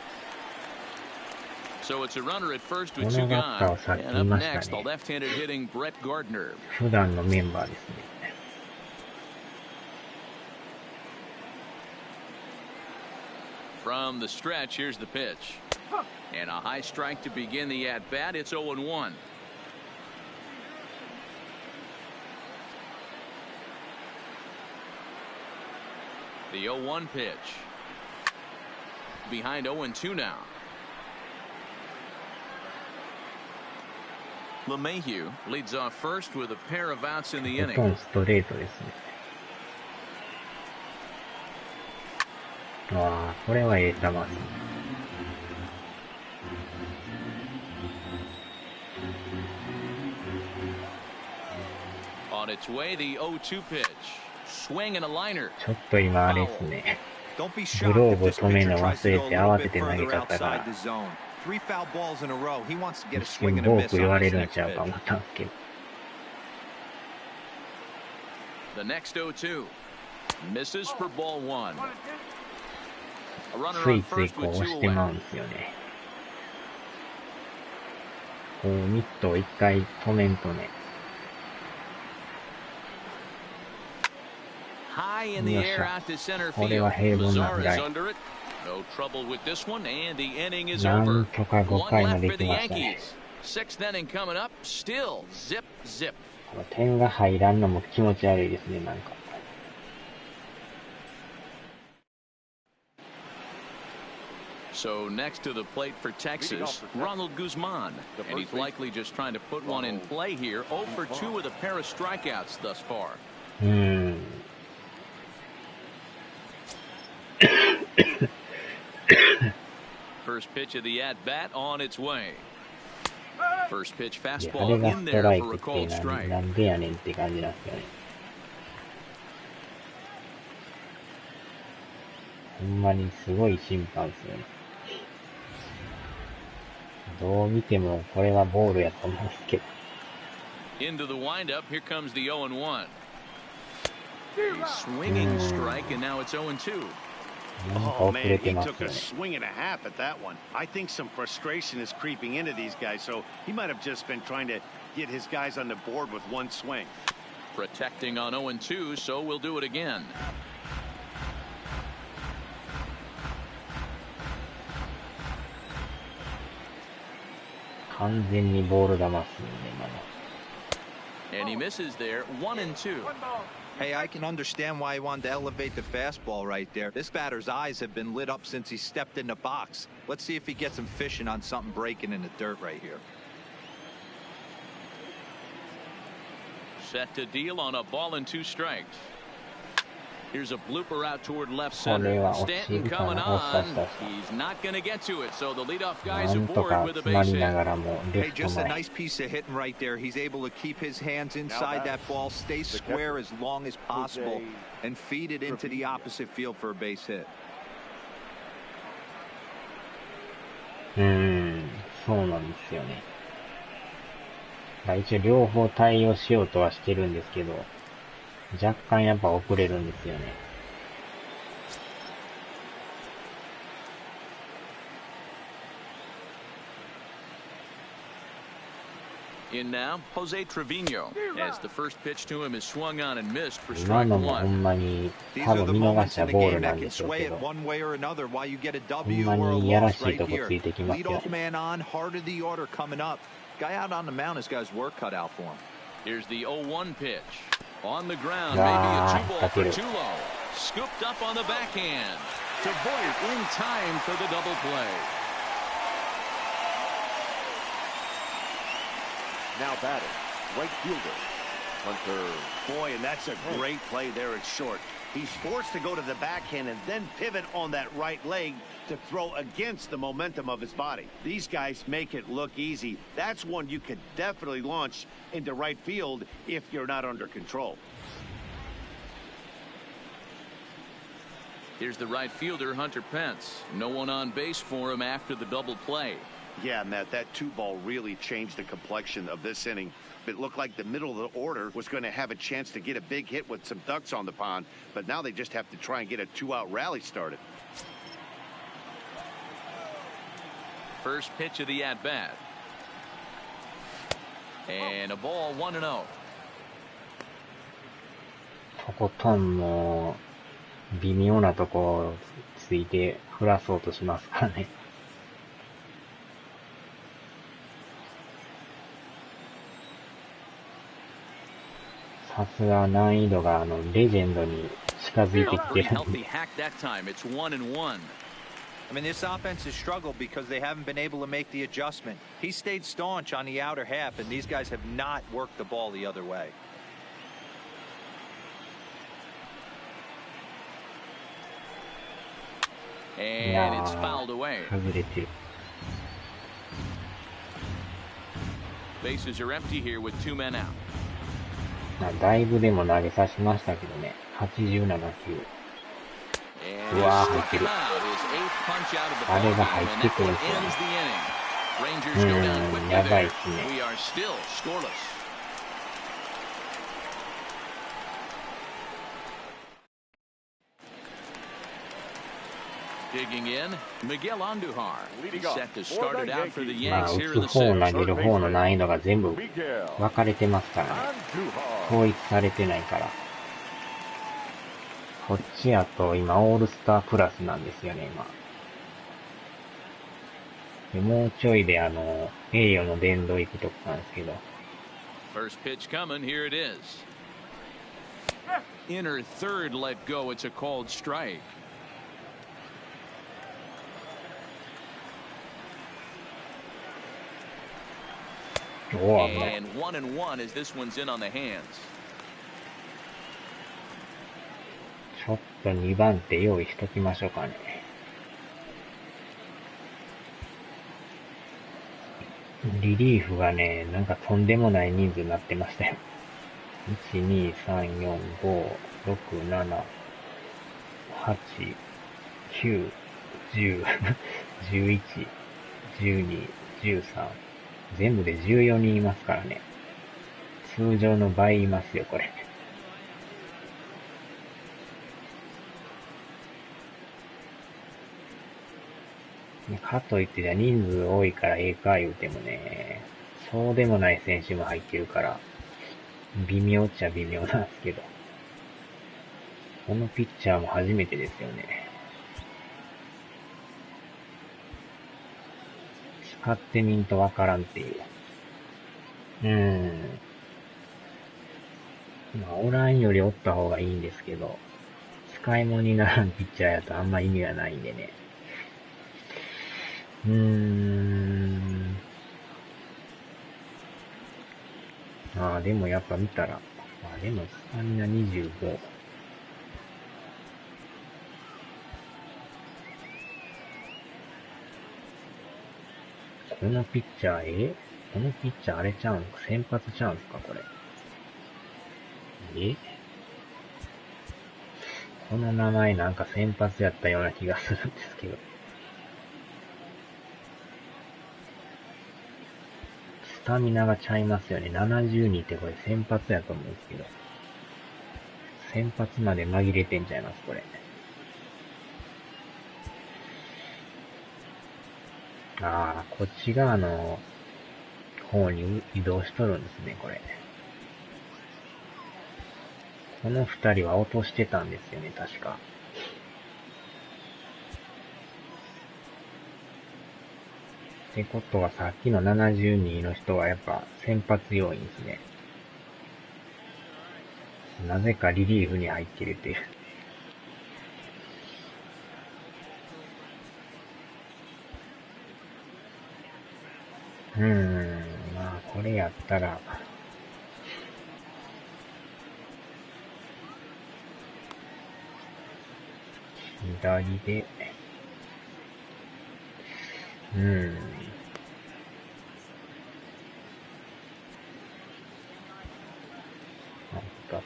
So it's a runner at first こ with の 2 バッター gone. をさっき And 言い up ました next, the ね。 left-handed hitting Brett Gardner. 普段のメンバーですね。From the stretch, here's the pitch. And a high strike to begin the at-bat. It's 0-1. The 0-1 pitch. Behind 0-2 now. LeMahieu leads off first with a pair of outs in the inning. ストレートですね。ああ、これはええ球ですね。On its way, the 0-2 pitch. Swing and a liner. ちょっと今あれですね。グローブ止めるの忘れて慌てて投げちゃったから、一瞬ボーク言われるんちゃうか思ったんですけど。The next 0-2 misses for ball one. ついついこう押してまうんですよね。こうミットを一回止めんとね。High in the air out to center field. Mazara's under it. No trouble with this one, and the inning is over. One left for the Yankees. Sixth inning coming up. Still zip zip. 点が入らんのも気持ち悪いですね、なんか。So next to the plate for Texas, Ronald Guzman. And he's likely just trying to put one in play here. 0 for 2 with a pair of strikeouts thus far. First pitch of the at-bat on its way. First pitch fastball in there for a called strike. なんでやねんって感じなんですよね。ほんまにすごい審判ですよね。どう見てもこれはボールやと思うんですけど。Into the windup, here comes the 0-1. A swinging strike, and now it's 0-2. Oh man, he took a swing and a half at that one. I think some frustration is creeping into these guys, so he might have just been trying to get his guys on the board with one swing. Protecting on 0-2, so we'll do it again. And he misses there. 1-2. Hey, I can understand why he wanted to elevate the fastball right there. This batter's eyes have been lit up since he stepped in the box. Let's see if he gets him fishing on something breaking in the dirt right here. Set to deal on a ball and 2 strikes. Here's a blooper out toward left center. Stanton coming on. He's not going to get to it, so the leadoff guy's aboard with a base hit. Hey, just a nice piece of hitting right there. He's able to keep his hands inside that ball, stay square as long as possible, and feed it into the opposite field for a base hit. そうなんですよね。一応両方対応しようとはしてるんですけど、若干やっぱ遅れるんですよね。In now, Jose Trevino, as the first pitch to him is swung on and missed for 今 strike のもほ one. んまに多分見逃したボールなんでしょうけど、ほんまにいやらしいとこついてきますよね。 Guy out on the mound, this guy's work cut out for him. Here's the 0-1 pitch. On the ground, maybe a 2-ball for Tulo. Scooped up on the backhand. To Voigt in time for the double play. Now batting, right fielder, Hunter. Boy, and that's a great play there at short. He's forced to go to the backhand and then pivot on that right leg to throw against the momentum of his body. These guys make it look easy. That's one you could definitely launch into right field if you're not under control. Here's the right fielder, Hunter Pence. No one on base for him after the double play. Yeah, Matt, that 2-ball really changed the complexion of this inning. It looked like the middle of the order was going to have a chance to get a big hit with some ducks on the pond, but now they just have to try and get a 2-out rally started. First pitch of the at-bat. And a ball 1-0. とことんも微妙なとこついて振らそうとしますからね。さすが難易度がレジェンドに近づいてきてるんで。I mean, this offense has struggled because they haven't been able to make the adjustment. He stayed staunch on the outer half, and these guys have not worked the ball the other way. And it's fouled away. 外れてる。Bases are empty here with 2 men out. だいぶでも投げさしましたけどね。87球。うわー、入ってる。あれが入ってくるんですよね。やばいっすね。まあ、打つ方、投げる方の難易度が全部分かれてますからね。統一されてないから。こっちやと今オールスタープラスなんですよね、今。でもうちょいで栄誉の殿堂行くとこなんですけど。First pitch coming, here it is. Inner third let go, it's a called strike. And 1-1 as this one's in on the hands. ちょっと2番手用意しときましょうかね。リリーフがね、なんかとんでもない人数になってましたよ。1、2、3、4、5、6、7、8、9、10、11、12、13。全部で14人いますからね。通常の倍いますよ、これ。かといってじゃ人数多いからええか言うてもね、そうでもない選手も入ってるから、微妙っちゃ微妙なんですけど。このピッチャーも初めてですよね。使ってみんとわからんっていう。まあ、おらんよりおった方がいいんですけど、使い物にならんピッチャーやとあんま意味がないんでね。でもやっぱ見たら、でもスタミナ25。このピッチャー、このピッチャーあれちゃうんか、先発ちゃうんすか、これ。この名前なんか先発やったような気がするんですけど。スタミナがちゃいますよね。72ってこれ先発やと思うんですけど。先発まで紛れてんちゃいます、これ。こっち側の方に移動しとるんですね、これ。この二人は落としてたんですよね、確か。ってことはさっきの72の人はやっぱ先発要員ですね。なぜかリリーフに入ってるっていう。まあこれやったら、左で、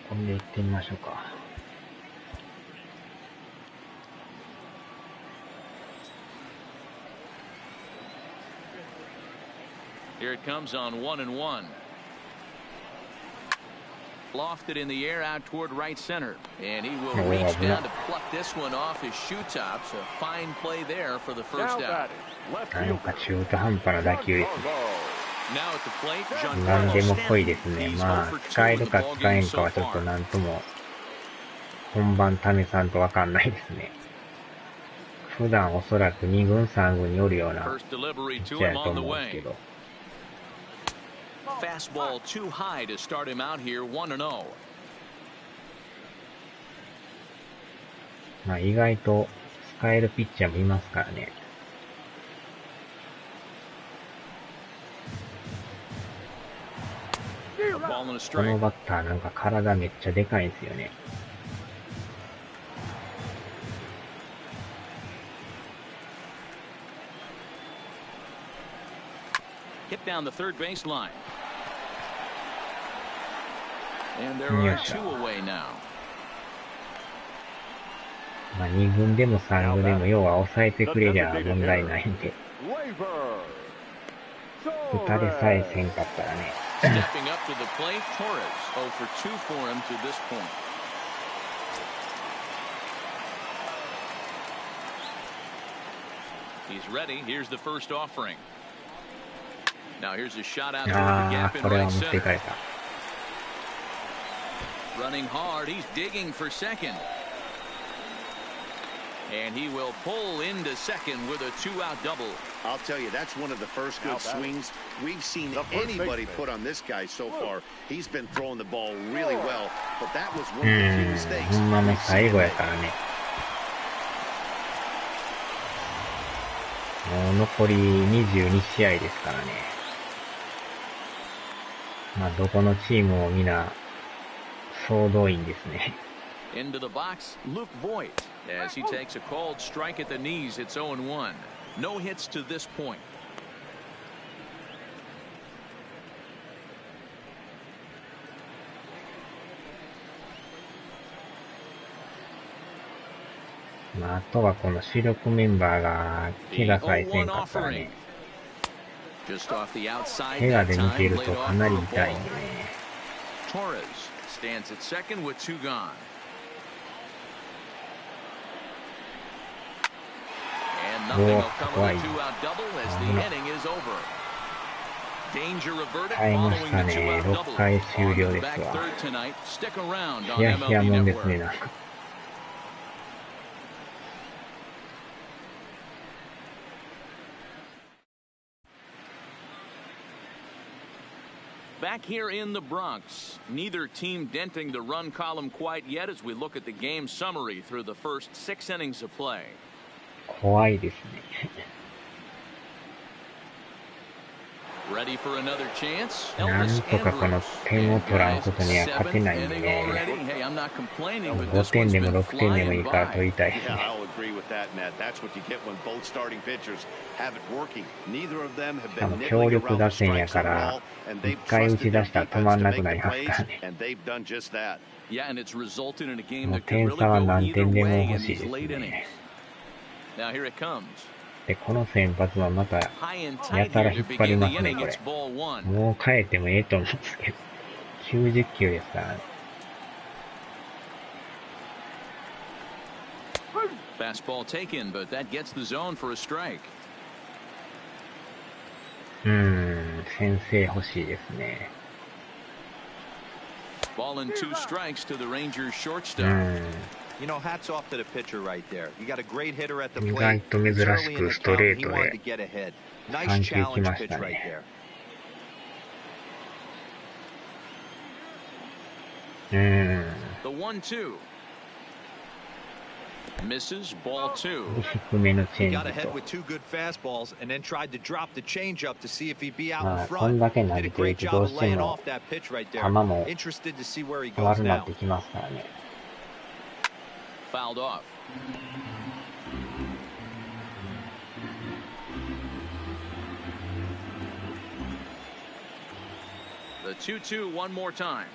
これで行ってみましょうか。Here it comes on 1-1. Lofted in the air out toward right center. And he will reach down to pluck this one off his shoe tops. A fine play there for the first out. なんか中途半端な打球ですね。何でも濃いですね。まあ、使えるか使えんかはちょっとなんとも、本番試さんとわかんないですね。普段おそらく2軍3軍におるような First delivery ピッ to チャー him やと on the 思うんですけ way. ど。Fastball too high to start him out here 1-0. まあ意外と使えるピッチャーもいますからね。Ball and a こ strike. のバッターなんか体めっちゃでかいんですよね。Hit down the third baseline. And there are two away now. まあ2軍でも3軍でも要は抑えてくれりゃ問題ないんで。打たれさえせんかったらね。Stepping up to the plate, Torres 0 for 2 for him to this point. He's ready. Here's the first offering. Now here's a shot out through the gap in これは right 持っていか center. れた。Running hard, he's digging for second. And he will pull into second with a 2-out double. I'll tell you, that's one of the first good swings we've seen anybody put on this guy so far. He's been throwing the ball really well, but that was one of the few mistakes. ほんまの最後やからね。もう残り22試合ですからね。まあどこのチームも皆総動員ですね。Into the box, Luke Voigt, as he takes a called strike at the knees. It's 0-1. No hits to this point. まああとはこの主力メンバーが怪我さえせんかったらね。Just off the outside 怪我 that で見て time, る laid と off かなり for a 痛いん ball. でね。Torres stands at second with 2 gone. And nothing will come of the 2-out double as the inning is over. Danger averted following the 2-out double. On to the back third tonight. Stick around on ヒヤヒヤ MLB もんですね、 Network. なんか。Back here in the Bronx, neither team denting the run column quite yet as we look at the game summary through the first 6 innings of play. 怖いですね。Ready for another chance? なんとかこの点を取らんことには勝てないんでね。5点でも6点でもいいから取りたいですね。しかも強力打線やから、一回打ち出したら止まんなくなりますからね。もう点差は何点でも欲しいですね。で、この先発はまた、やたら引っ張りますね、これ。もう変えてもええと思うんですけど。90球ですからね。Fastball taken, but that gets the zone for a strike. 先制欲しいですね。Ball and 2 strikes to the Rangers shortstop. You know, hats off to the pitcher right there. You got a great hitter at the 意外 plate. と珍 It's し early in く the ストレ count. ー He ト wanted で to get ahead. Nice 3球来 challenge まし pitch た right ね。there. The 1-2. Misses ball 2. 低めのチェ He ン got ジ ahead と。 with 2 good fastballs and then tried to drop the changeup to see if he'd be out ま in あ、こ front. んだけ投 Did げ a てる great と job どう of して laying も off that pitch right 球 there. も Interested to see where he 悪 goes なっ now. てきますからね。Fouled off. The 2-2 one more time.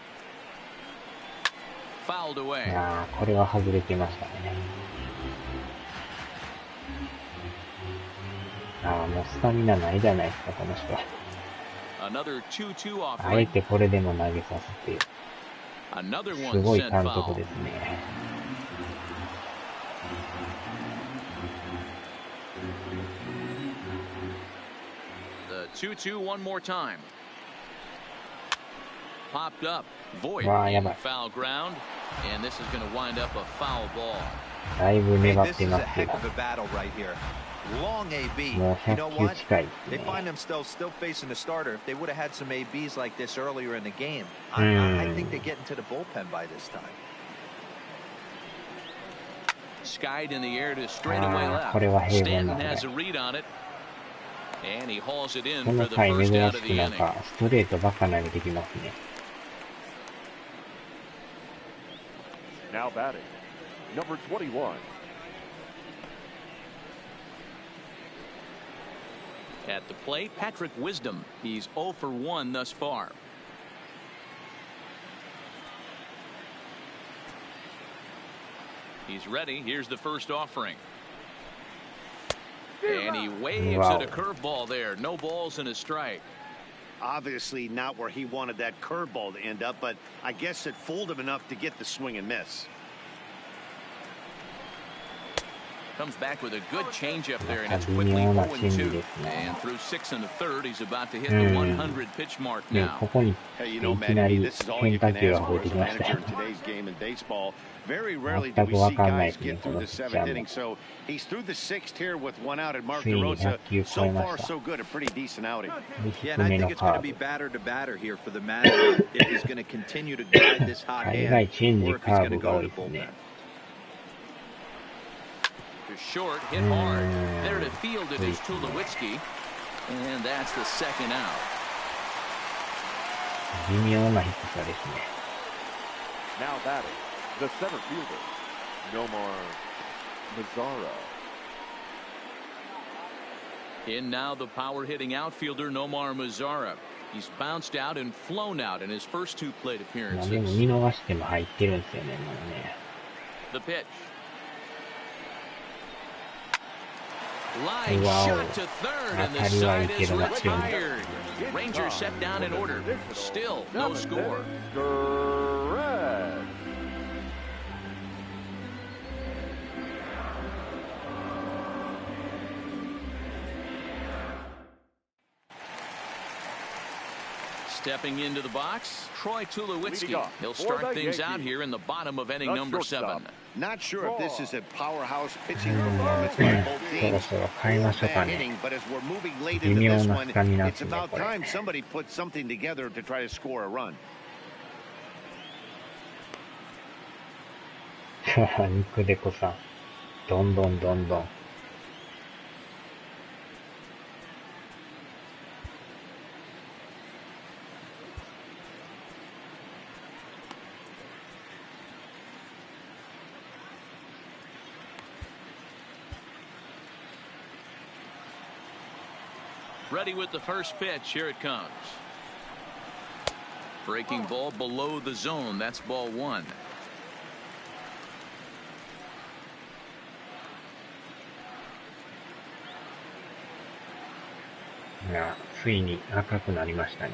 Fouled away. これは外れてましたね。もうスタミナないじゃないですか、この人。Another 2-2 off. あえてこれでも投げさせて、 Another す one ごい sent 監 foul. 督ですね。The 2-2 one more time. Popped up. Voigt Wow, yeah, in but- foul ground. And this is going to wind up a foul ball. だいぶ Hey, 粘っ this て is ま a すけ heck ど。 of a battle right here. Long AB. もう You know 100球 what? 近いです They ね。 find themselves still facing the starter. If they would have had some ABs like this earlier in the game, I think they get into the bullpen by this time. Skied in the air to straightaway これは left. 平凡な Stanton これ。 has a read on it. And he hauls it in こ for の the 回 first 珍 out し of く the なん inning. かストレートばっか投げてきますね。Now batting, number 21. At the plate, Patrick Wisdom. He's 0 for 1 thus far. He's ready. Here's the first offering. And he waves at a curveball there. No balls and a strike. Obviously not where he wanted that curveball to end up, but I guess it fooled him enough to get the swing and miss. Comes back with a good changeup there, and it's quickly 0-2. And through 6 1/3, he's about to hit the 100 pitch mark で now. ここに Hey, you い know, きな Manny, り this is all 変 you 化 can 球 ask が増 for えて as き a ました manager よ。 in today's game in baseball. Very rarely do 全 we くわ see かんないで guys すね、 get こ through の the ピッチャ seventh ーも。 inning. So he's through the sixth here with one out, and Mark ついに DeRosa 100球超 so えま far した。 so good, a pretty decent outing. Yeah, 低 and I め think の it's カ going to ー be ブ。 batter to batter here for the manager if he's going to continue to guide this hot 大概 hand チェン or ジ if he's カー going to ブが go 多 to い the ですね。 bullpen. To short, hit hard. There to field it is Tulowitzki. And that's the second out. 微妙な低さですね。 Now batting, the center fielder, Nomar Mazara. In now the power-hitting outfielder Nomar Mazara. He's bounced out and flown out in his first 2 plate まあでも appearances. 見逃しても入ってるんですよね、まだね。 The pitch. Line shot to third, and the side is retired. Rangers set down in order. Still no score. Correct. Stepping into the box, Troy Tulowitzki. He'll for start the things out Yankees, here in the bottom of inning the number shortstop. 7. Not sure if this is a powerhouse pitching performance by both そろ teams. そろ変えましょうか Bad ね。 inning, but as we're moving late 微 into 妙 this な one, スタミナ it's ですね、 about これ。 time somebody put something together to try to score a run. 肉デコさん。どんどんどんどん。Ready with the first pitch. Here it comes. Breaking ball below the zone. That's ball 1. ついに赤くなりましたね。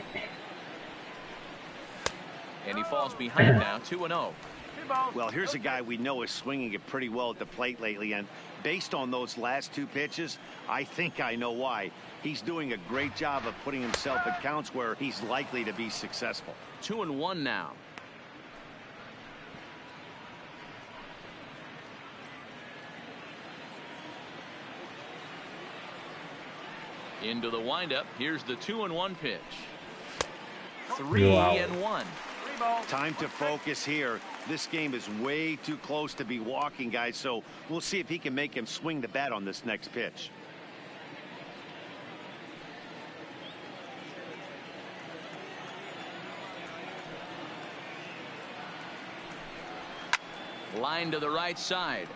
And he falls behind now, 2-0. Well, here's a guy we know is swinging it pretty well at the plate lately, and based on those last 2 pitches, I think I know why. He's doing a great job of putting himself at counts where he's likely to be successful. 2-1 now. Into the windup. Here's the 2-1 pitch. 3-1. Time to focus here. This game is way too close to be walking, guys, so we'll see if he can make him swing the bat on this next pitch. Line to the right side,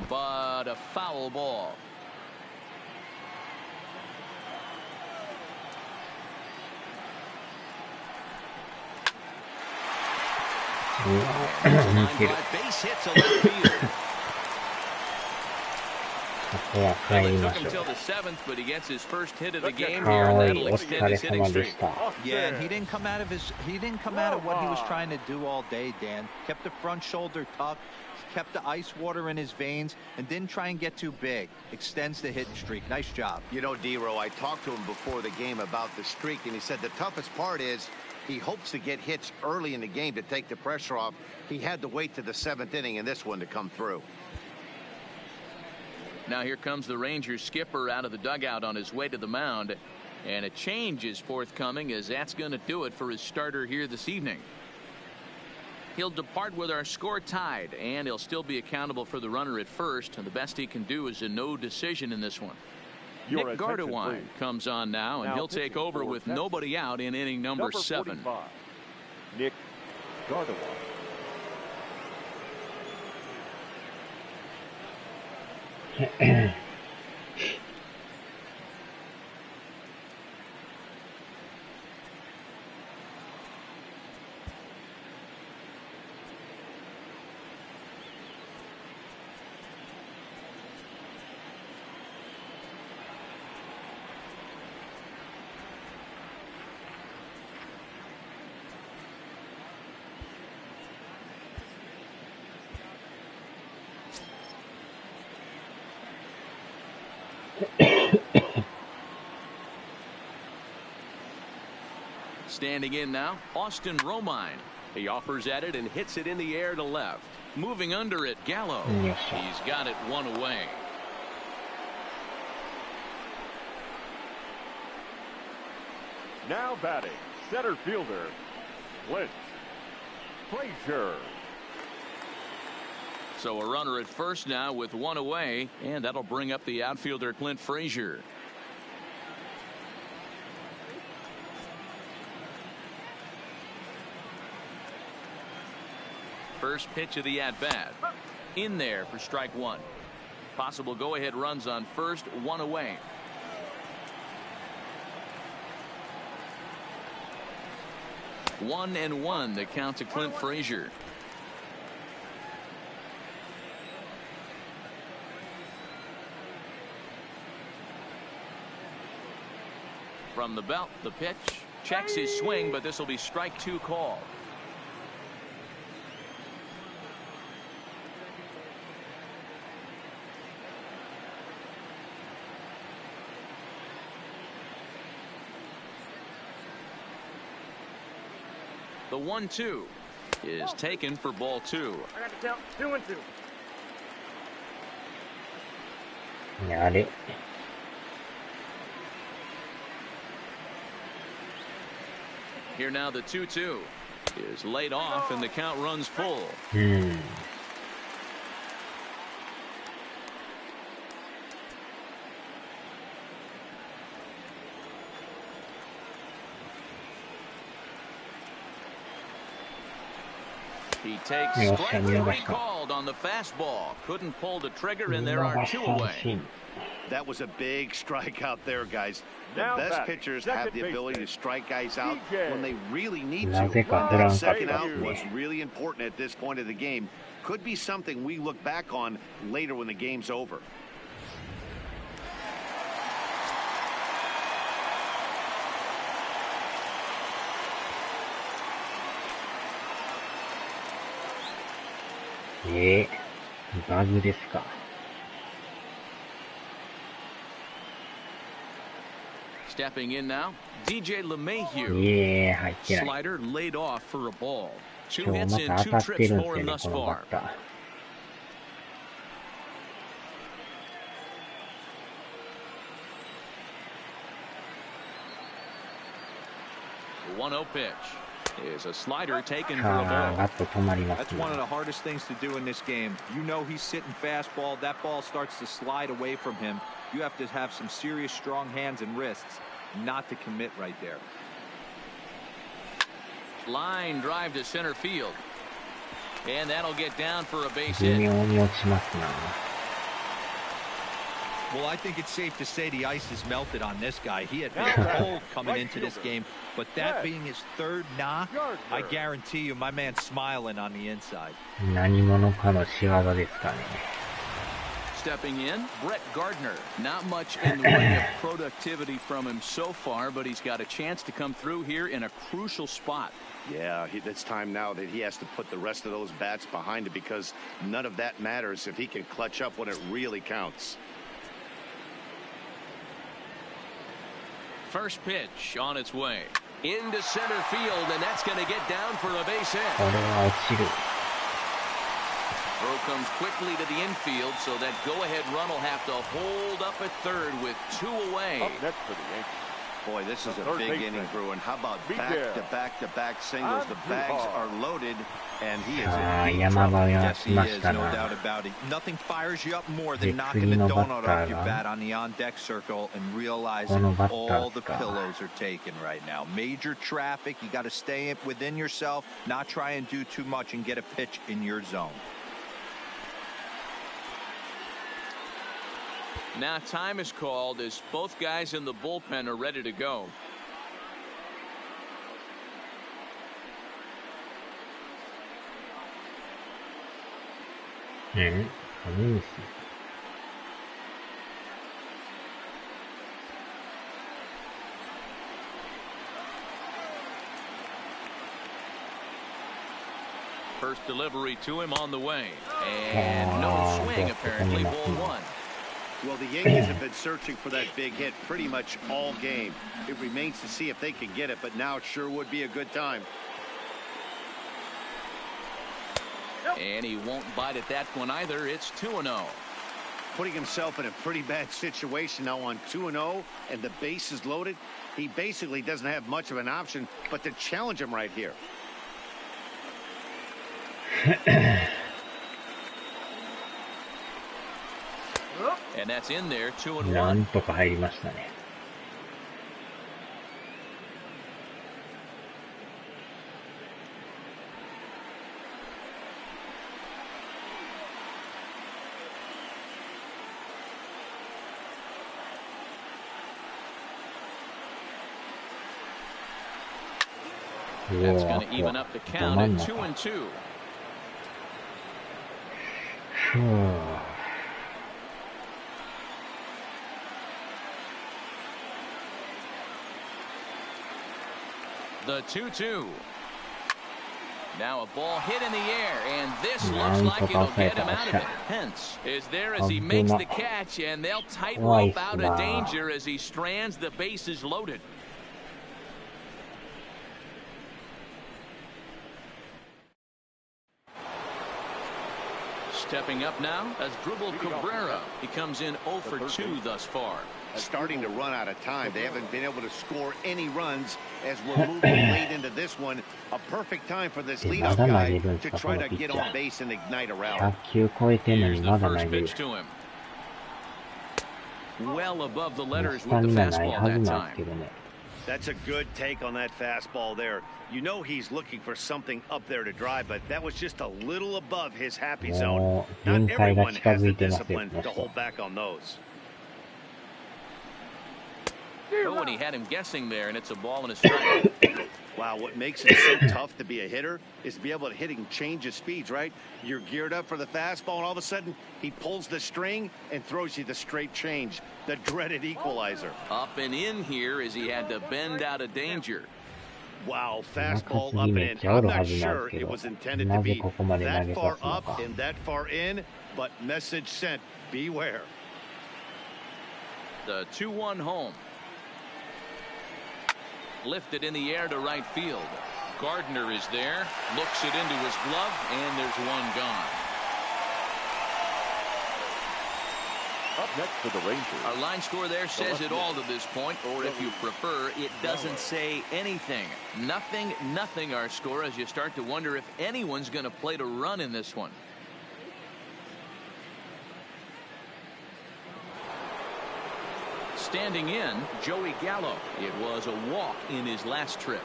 but a foul ball. Base hits to left field. ここは Well, 帰 it り took ま him しょ till う。 the 7th, but he gets his first hit of the game here, は and い、 that'll お疲 extend れ his hitting 様で streak. した。 Yeah, and he didn't come out of what he was trying to do all day, Dan. Kept the front shoulder tucked, kept the ice water in his veins, and didn't try and get too big. Extends the hitting streak. Nice job. You know, D-Row, I talked to him before the game about the streak, and he said the toughest part is he hopes to get hits early in the game to take the pressure off. He had to wait to the 7th inning in this one to come through. Now here comes the Rangers skipper out of the dugout on his way to the mound. And a change is forthcoming, as that's going to do it for his starter here this evening. He'll depart with our score tied, and he'll still be accountable for the runner at first. And the best he can do is a no decision in this one. Nick Gardewine comes on now, and he'll take over with nobody out in inning number 7. Nick Gardewine. Standing in now, Austin Romine. He offers at it and hits it in the air to left. Moving under it, Gallo. He's got it one away. Now batting, center fielder, Clint Frazier. So a runner at first now with one away, and that'll bring up the outfielder Clint Frazier. First pitch of the at-bat. In there for strike one. Possible go-ahead runs on first, one away. One and one, the count to Clint Frazier. From the belt, the pitch. Checks his swing, but this will be strike two call. The 1-2 is taken for ball two. I got to count 2-2. Got it. Here now the 2-2 is laid off and the count runs full. He takes strike three called on the fastball. Couldn't pull the trigger, and there are two away. That was a big strikeout there, guys. The best pitchers have the ability to strike guys out when they really need to. Second out was really important at this point of the game. Could be something we look back on later when the game's over.バグですか。Stepping in now, DJ LeMahieu. 入ってない。 Slider laid off for a ball. 2 今日 hits ま and た当た 2 って trips るん for です him よね、 thus このバ far. ッター。The 1-0 pitch is a slider taken for a ガ ball. ッと止まります That's ね。 one of the hardest things to do in this game. You know he's sitting fastball. That ball starts to slide away from him. You have to have some serious strong hands and wrists not to commit right there. Line drive to center field. And that'll get down for a base 微 hit. 妙に落ちますな。 Well, I think it's safe to say the ice is melted on this guy. He had been cold coming into this game, but that being his third knock, I guarantee you my man's smiling on the inside. 何者かの仕業ですかね。 Stepping in, Brett Gardner. Not much in the way of productivity from him so far, but he's got a chance to come through here in a crucial spot. Yeah, it's time now that he has to put the rest of those bats behind it, because none of that matters if he can clutch up when it really counts. First pitch on its way. Into center field, and that's going to get down for a base hit. これは落ちる。Throw comes quickly to the infield, so that go-ahead run will have to hold up at third with 2 away. Up next for the Yankees. Boy, this is a big inning, Bruin. How about back-to-back singles? The bags are loaded, and he is in trouble. Yes, he is, no doubt about it. Nothing fires you up more than knocking the donut off your bat on the on-deck circle and realizing all the pillows are taken right now. Major traffic. You got to stay within yourself, not try and do too much and get a pitch in your zone. Now time is called as both guys in the bullpen are ready to go. First delivery to him on the way, and no swing apparently. Ball 1. Well, the Yankees have been searching for that big hit pretty much all game. It remains to see if they can get it, but now it sure would be a good time. And he won't bite at that one either. It's 2-0. Putting himself in a pretty bad situation now on 2-0, and the base is loaded. He basically doesn't have much of an option but to challenge him right here. And that's in there, 2-1. なんとか入りましたね。That's going to even up the count at 2-2. The 2-2. Now a ball hit in the air, and this looks like it'll get him out of it. Hence is there as he makes the catch, and they'll tightrope out of danger as he strands the bases loaded. Stepping up now as Dribble Cabrera. He comes in 0 for 2 thus far. Starting to run out of time. They haven't been able to score any runs as we're moving late into this one. A perfect time for this leadoff guy to try to get on base and ignite a rally. Here's the first pitch to him. Well above the letters with the fastball that time. That's a good take on that fastball there. You know he's looking for something up there to drive, but that was just a little above his happy zone. Not everyone has the discipline to hold back on those. Oh, and he had him guessing there, and it's a ball and a strike. Wow, what makes it so tough to be a hitter is to be able to hit and change his speeds, right? You're geared up for the fastball, and all of a sudden, he pulls the string and throws you the straight change, the dreaded equalizer. Up and in here as he had to bend out of danger. Wow, fastball up and in. I'm not sure it was intended to be that far up and that far in, but message sent, beware. The 2-1 home. Lifted in the air to right field. Gardner is there, looks it into his glove, and there's one gone. Up next for the Rangers. Our line score there says it all to this point, or if you prefer, it doesn't say anything. Nothing our score as you start to wonder if anyone's going to play to run in this one. Standing in, Joey Gallo. It was a walk in his last trip.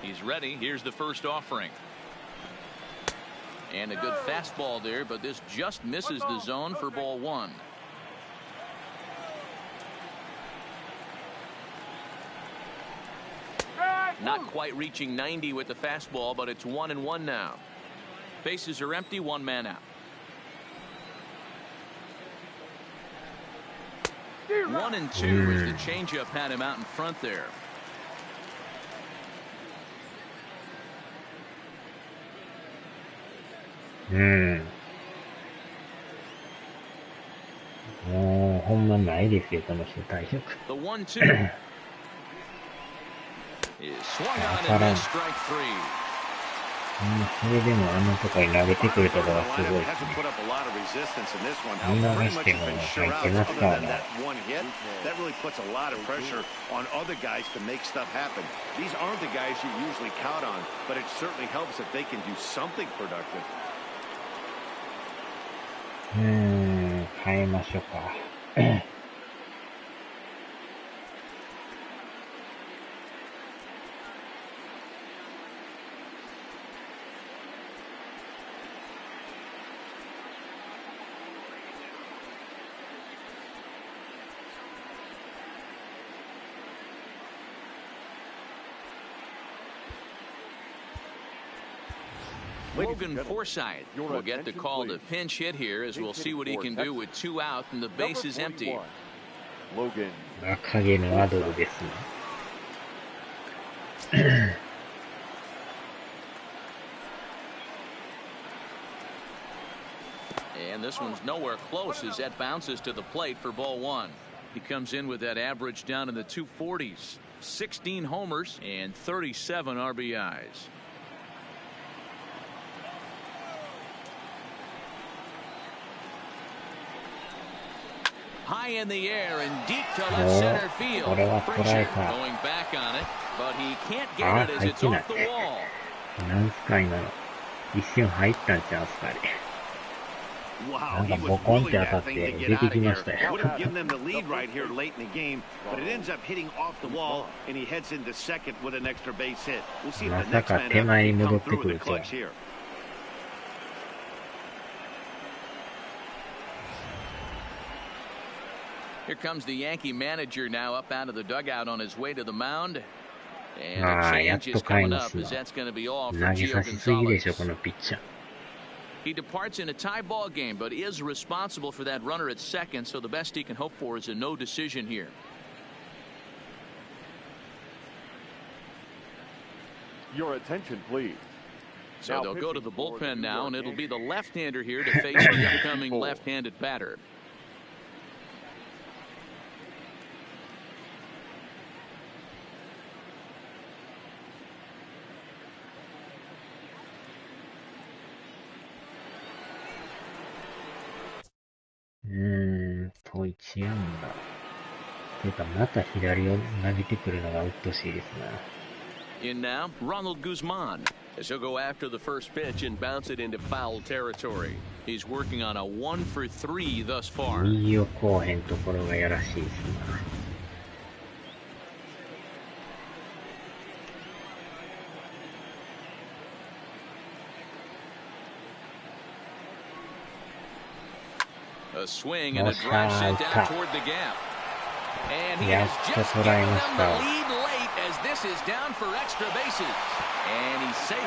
He's ready. Here's the first offering. And a good fastball there, but this just misses the zone for ball 1. Not quite reaching 90 with the fastball, but it's 1-1 now. Bases are empty, 1 man out. 1-2 as the changeup had him out in front there. The 1-2 is Swung on and missed, strike three. それでもあのとこに投げてくるところがすごいですね。見逃しても入ってますからね。That really puts a lot of pressure on other guys to make stuff happen. These aren't the guys you usually count on, but it certainly helps if they can do something productive. 変えましょうか。Logan Forsythe will get the call to pinch hit here as we'll see what he can do with 2 out and the base is empty. Logan. 影のアドルですね。And this one's nowhere close as that bounces to the plate for ball 1. He comes in with that average down in the 240s. 16 homers and 37 RBIs. High in the air and deep to left center field. Frazier going back on it, but he can't get it as it's off the wall. なんすか今の。一瞬入ったんちゃうんすかね。なんかボコンって当たって出てきましたよ。Would have given them the lead right here late in the game, but it ends up hitting off the wall, and he heads into second with an extra base hit. We'll see if the next man can come through with the clutch here. Here comes the Yankee manager now up out of the dugout on his way to the mound. And a change is coming up as that's going to be all for Gio Gonzalez. He departs in a tie ball game, but is responsible for that runner at second, so the best he can hope for is a no decision here. Your attention, please. So they'll go to the bullpen now, and it'll be the left-hander here to face the upcoming left-handed batter.と1安打。というか、また左を投げてくるのが鬱陶しいですな。In now, Ronald Guzman, as he'll go after the first pitch and bounce it into foul territory. He's working on a 1 for 3 thus far. 右をこうへんところがやらしいですな。A swing and a drive sent down toward the gap. And he has just given them the lead late as this is down for extra bases. And he's safe.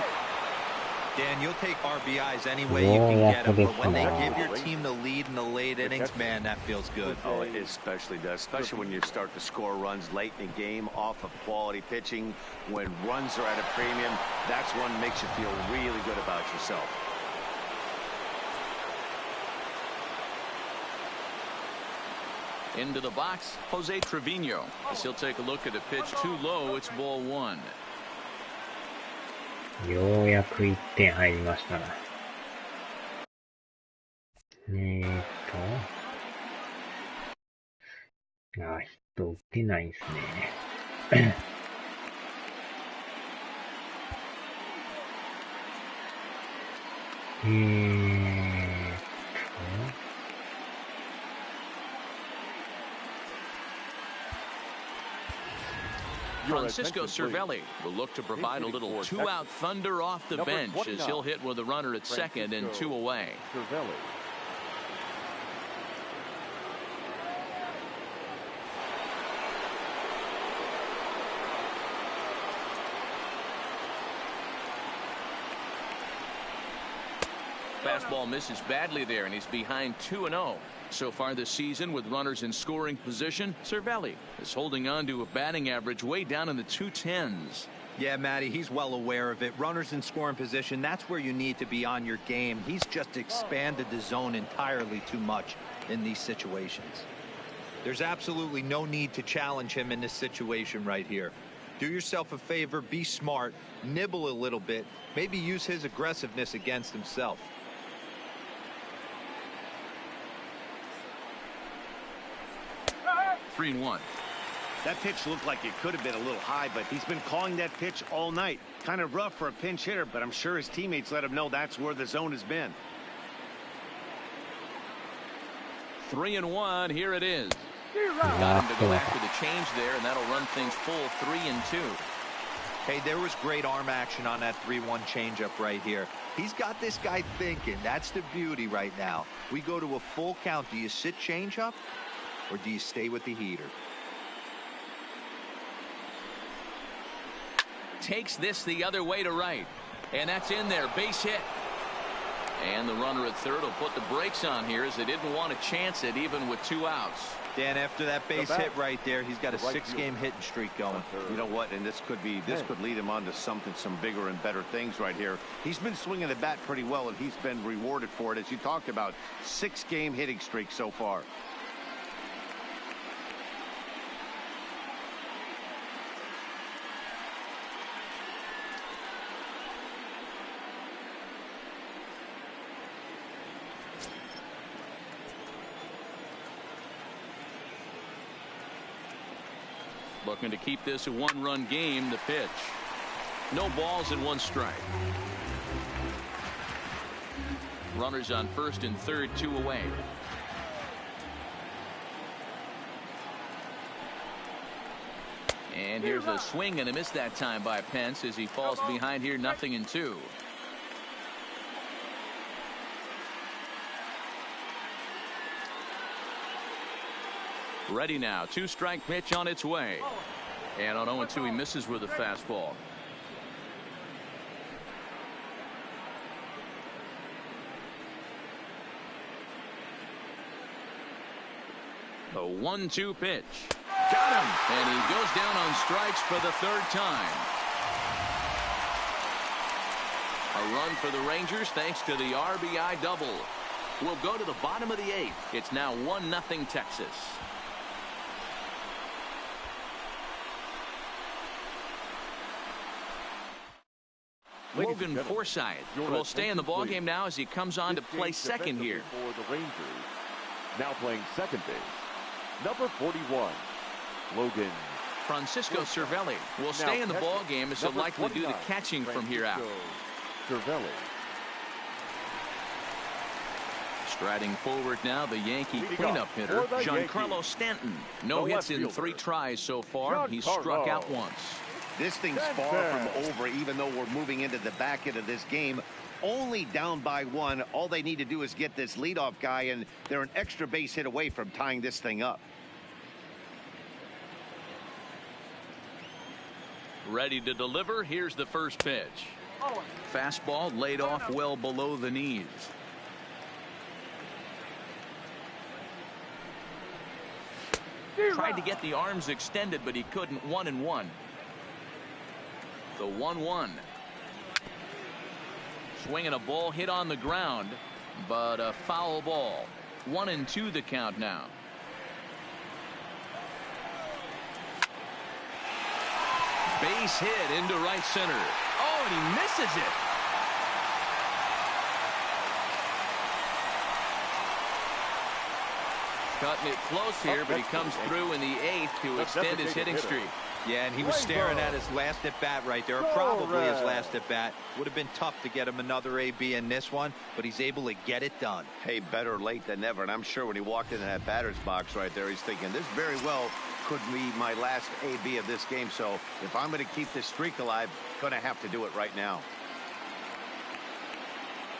Dan, you'll take RBIs any way you can get them, but when they give your team the lead in the late innings, man, that feels good. Oh, it especially does, especially when you start to score runs late in the game off of quality pitching. When runs are at a premium, that's one that makes you feel really good about yourself. Into the box, Jose Trevino. As he'll take a look at a pitch too low, it's ball 1. ようやく1点入りましたな。ヒット打ってないんすね。Francisco Cervelli will look to provide a little 2-out thunder off the bench as he'll hit with a runner at second and 2 away. Fastball misses badly there, and he's behind 2-0. So far this season, with runners in scoring position, Cervelli is holding on to a batting average way down in the 210s. Yeah, Matty, he's well aware of it. Runners in scoring position, that's where you need to be on your game. He's just expanded the zone entirely too much in these situations. There's absolutely no need to challenge him in this situation right here. Do yourself a favor, be smart, nibble a little bit, maybe use his aggressiveness against himself. Three and one. That pitch looked like it could have been a little high, but he's been calling that pitch all night. Kind of rough for a pinch hitter, but I'm sure his teammates let him know that's where the zone has been. 3 and 1. Here it is. Got him to go after the change there, and that'll run things full 3 and 2. Hey, there was great arm action on that 3-1 changeup right here. He's got this guy thinking. That's the beauty right now. We go to a full count. Do you sit changeup, or do you stay with the heater? Takes this the other way to right, and that's in there. Base hit. And the runner at third will put the brakes on here as they didn't want to chance it even with 2 outs. Dan, after that base hit right there, he's got a 6-game hitting streak going. You know what? And this could lead him on to some bigger and better things right here. He's been swinging the bat pretty well, and he's been rewarded for it, as you talked about. 6-game hitting streak so far. Looking to keep this a 1-run game. The pitch. No balls and 1 strike. Runners on first and third, 2 away. And here's a swing and a miss that time by Pence as he falls behind here, 0-2. Ready now. 2-strike pitch on its way. And on 0-2, he misses with a fastball. The 1-2 pitch. Got him. And he goes down on strikes for the 3rd time. A run for the Rangers thanks to the RBI double. We'll go to the bottom of the 8th. It's now 1-0 Texas. Logan Forsythe will stay in the ballgame now as he comes on to play second here. For the Rangers, now playing second base, number 41, Logan. Francisco Cervelli will stay in the ballgame as he'll likely do the catching from here out. Cervelli. Striding forward now, the Yankee cleanup hitter, Giancarlo Stanton. No hits in 3 tries so far. He's struck out once. This thing's far from over, even though we're moving into the back end of this game. Only down by 1. All they need to do is get this leadoff guy, and they're an extra base hit away from tying this thing up. Ready to deliver. Here's the first pitch. Fastball laid off well below the knees. Tried to get the arms extended, but he couldn't. 1-1. The 1-1. Swinging a ball hit on the ground, but a foul ball. 1-2 the count now. Base hit into right center. Oh, and he misses it. Cutting it close here, but he comes through in the 8th to extend his hitting streak. Yeah, and he was staring at his last at bat right there, or probably his last at bat. Would have been tough to get him another AB in this one, but he's able to get it done. Hey, better late than never. And I'm sure when he walked into that batter's box right there, he's thinking this very well could be my last AB of this game. So if I'm going to keep this streak alive, going to have to do it right now.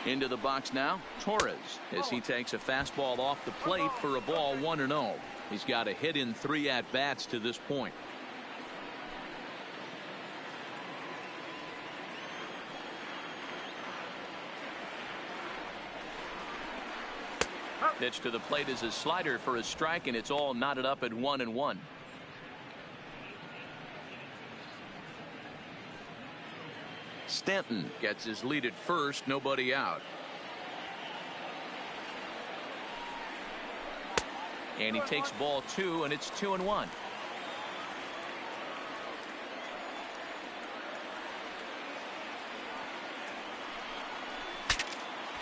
Into the box now, Torres, as he takes a fastball off the plate for a ball. 1-0. He's got a hit in 3 at-bats to this point. Pitch to the plate is a slider for a strike, and it's all knotted up at 1-1. Stanton gets his lead at first, nobody out. And he takes ball 2, and it's 2-1.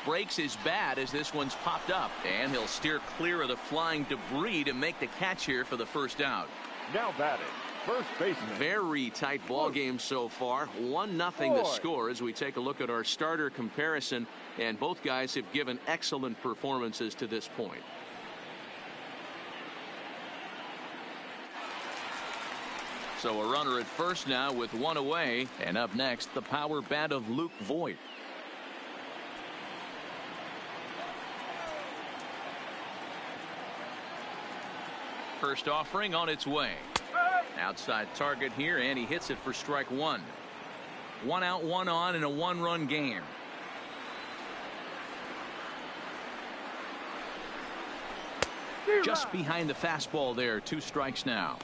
breaks his bat as this one's popped up. And he'll steer clear of the flying debris to make the catch here for the first out. Now batting, first baseman. Very tight ball game so far. 1-0 the score as we take a look at our starter comparison. And both guys have given excellent performances to this point. So a runner at first now with one away. And up next, the power bat of Luke Voigt. First offering on its way. Outside target here, and he hits it for strike one. 1 out, 1 on in a 1-run game. Just behind the fastball there. 2 strikes now.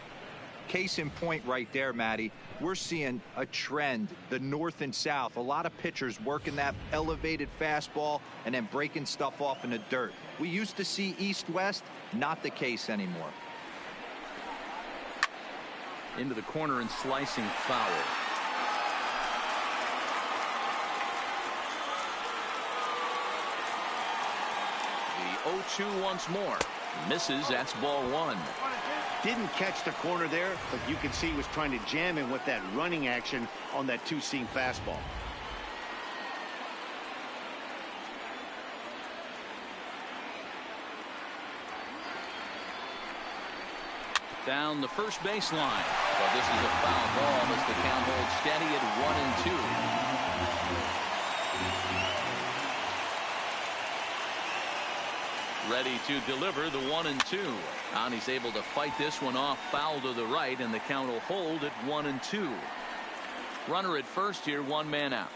Case in point right there, Matty. We're seeing a trend, the north and south. A lot of pitchers working that elevated fastball and then breaking stuff off in the dirt. We used to see east-west, not the case anymore. Into the corner and slicing foul. The 0-2 once more. Misses. That's ball 1. Didn't catch the corner there, but you can see he was trying to jam him with that running action on that 2-seam fastball. Down the first baseline. But this is a foul ball as the count holds steady at 1-2. Ready to deliver the 1-2. And he's able to fight this one off, foul to the right, and the count will hold at 1-2. Runner at first here, 1 man out.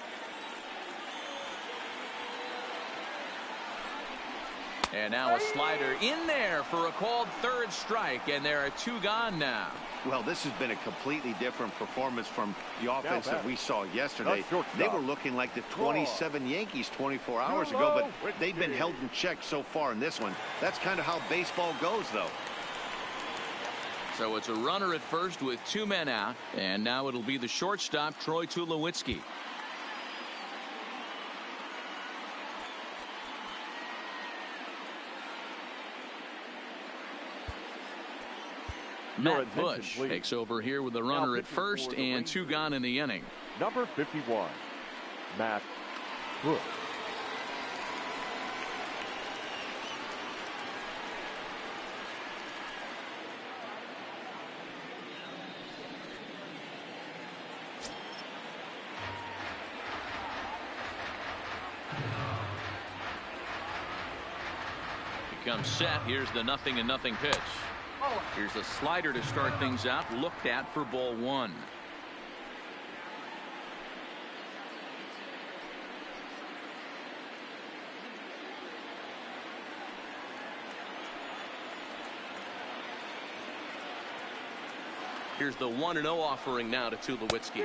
And now a slider in there for a called third strike, and there are 2 gone now. Well, this has been a completely different performance from the offense that we saw yesterday. They were looking like the 27 Yankees 24 hours ago, but they've been held in check so far in this one. That's kind of how baseball goes, though. So it's a runner at first with 2 men out, and now it'll be the shortstop, Troy Tulowitzki. Matt Bush takes over here with the runner at first and 2 gone in the inning. Number 51, Matt Bush. He comes set. Here's the 0-0 pitch. Here's a slider to start things out, looked at for ball 1. Here's the 1-0 offering now to Tulowitzki.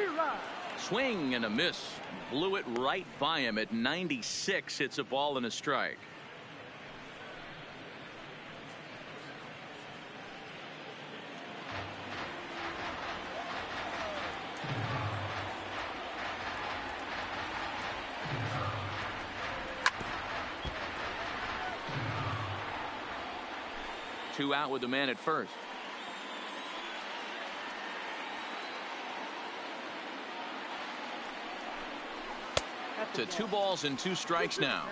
Swing and a miss. Blew it right by him at 96. It's a ball and a strike. Two out with the man at first. To 2 balls and 2 strikes now.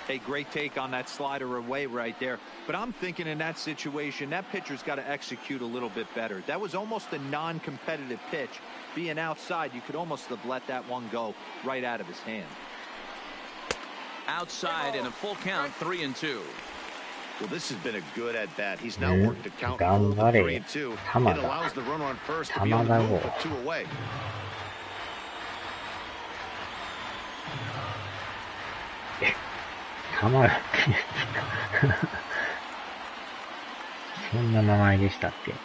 A great take on that slider away right there. But I'm thinking in that situation, that pitcher's got to execute a little bit better. That was almost a non-competitive pitch. Being outside, you could almost have let that one go right out of his hand. Outside in a full count, 3-2. Well, this has been a good at-bat. He's now worked the count to 3-2. It allows the runner on first to be able to move with 2 away. Tamara そんな名前でしたっけ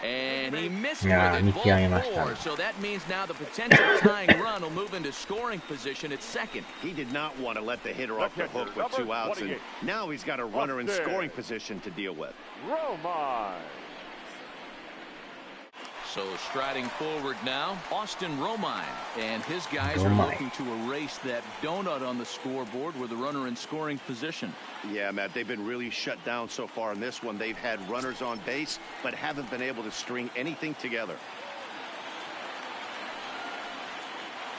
And he missed with it, ball 4. So that means now the potential tying run will move into scoring position at second. He did not want to let the hitter off the hook with 2 outs, and now he's got a runner in scoring position to deal with. Roman. So striding forward now, Austin Romine. And his guys are looking to erase that donut on the scoreboard with a runner in scoring position. Yeah, Matt, they've been really shut down so far in this one. They've had runners on base, but haven't been able to string anything together.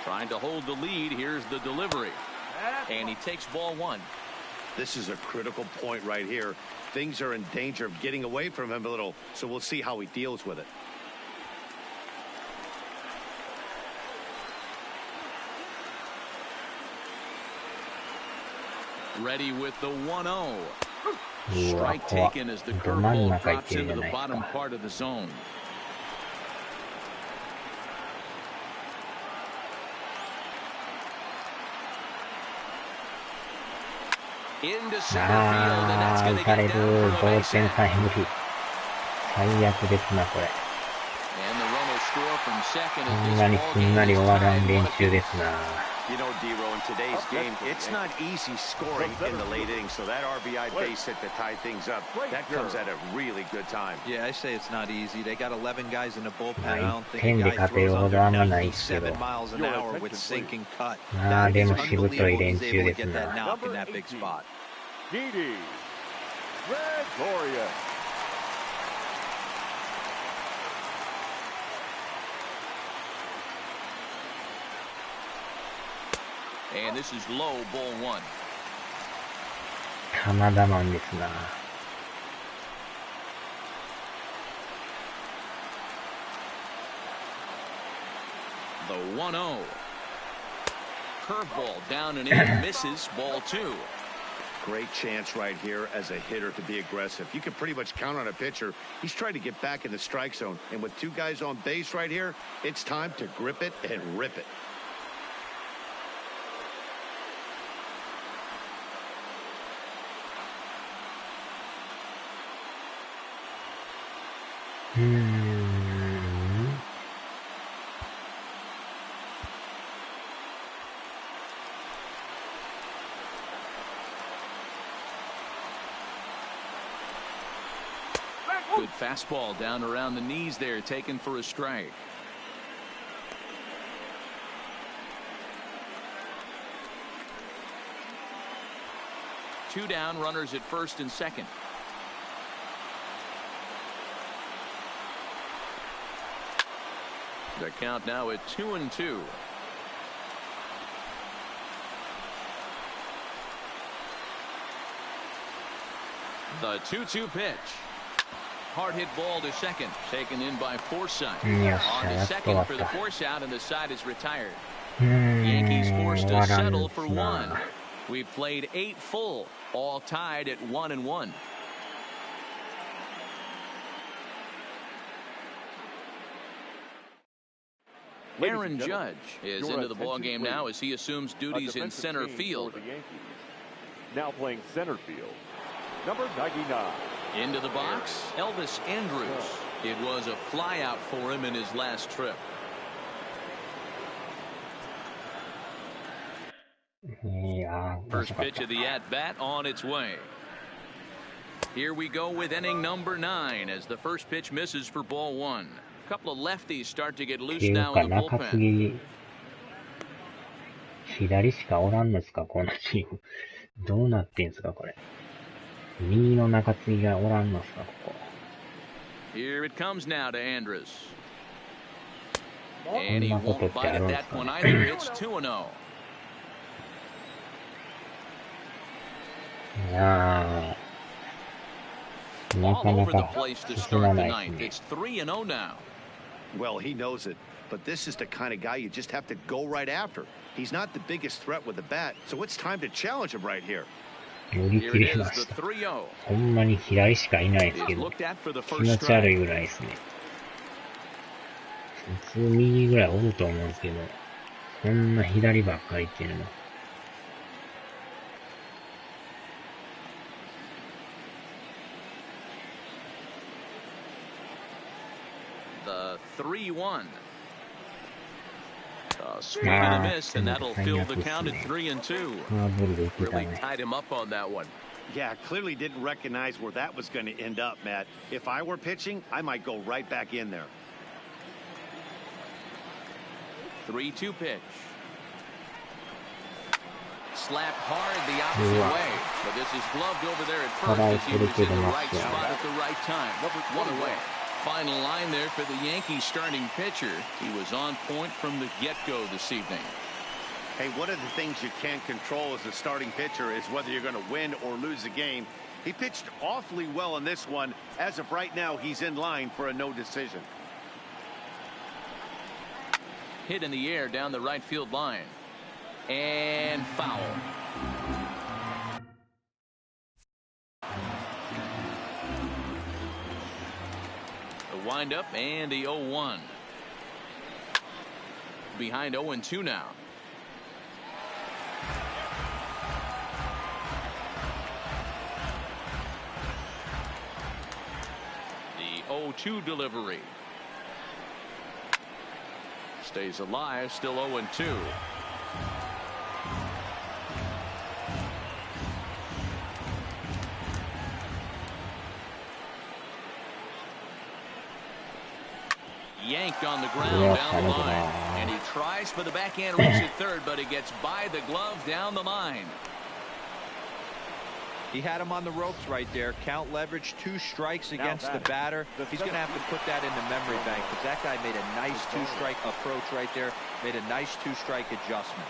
Trying to hold the lead. Here's the delivery. And he takes ball one. This is a critical point right here. Things are in danger of getting away from him a little, so we'll see how he deals with it. Ready with the 1-0. Strike taken as the curveball drops into the bottom part of the zone. Into center field, and that's going to get down for a base hit. And the run will score from second as this ball game is tied. You know, D-Row, in today's game, it's not easy scoring in the late innings, so that RBI base hit to tie things up, that comes at a really good time. Yeah, I say it's not easy. They got 11 guys in the bullpen. I don't think a guy throws under 97 miles an hour with sinking cut. That is unbelievable he's able to get that knock in that big spot. Didi Gregorius. And this is low, ball one. 浜田マンですな。The 1-0. Curveball down and in, misses, ball two. Great chance right here as a hitter to be aggressive. You can pretty much count on a pitcher. He's trying to get back in the strike zone. And with two guys on base right here, it's time to grip it and rip it. Good fastball down around the knees there, taken for a strike. Two down, runners at first and second. The count now at 2-2. The 2-2 pitch. Hard hit ball to second, taken in by Forsythe. On to second for the force out, and the side is retired. Yankees forced to settle for one. We've played 8 full, all tied at 1-1. Aaron Judge is into the ballgame now as he assumes duties in center field. Now playing center field, number 99. Into the box, Elvis Andrus. It was a flyout for him in his last trip. First pitch of the at-bat on its way. Here we go with inning number 9 as the first pitch misses for ball one. A couple of lefties start to get loose now in the bullpen. 左しかおらんのですか、このチーム。どうなってんすか、これ。右の中継ぎがおらんのですか、ここ。Here it comes now to Andrus. And he won't bite at that one either. It's 2-0. いやー、なかなか進まないですね。It's 3-0 now. Well, he knows it, but this is the kind of guy you just have to go right after. He's not the biggest threat with the bat, so it's time to challenge him right here. 寄り切れました。ほんまに左しかいないですけど、気持ち悪いぐらいですね。普通右ぐらいおると思うんですけど、こんな左ばっかりっていうのも。The 3-1. Swing and a miss, and that'll fill the count at 3-2. Really tied him up on that one. Yeah, clearly didn't recognize where that was going to end up, Matt. If I were pitching, I might go right back in there. 3-2 pitch. Slapped hard the opposite way, but this is gloved over there at first as he was in the right spot at the right time. 1 away. Final line there for the Yankees starting pitcher. He was on point from the get-go this evening. Hey, one of the things you can't control as a starting pitcher is whether you're going to win or lose a game. He pitched awfully well in this one. As of right now, he's in line for a no decision. Hit in the air down the right field line. And foul. The windup and the 0-1. Behind 0-2 now. The 0-2 delivery. Stays alive, still 0-2. Yanked on the ground down the line, and he tries for the backhand reach at third, but it gets by the glove down the line. He had him on the ropes right there. Count leverage, 2 strikes against the batter. He's going to have to put that in the memory bank because that guy made a nice 2-strike approach right there, made a nice 2-strike adjustment.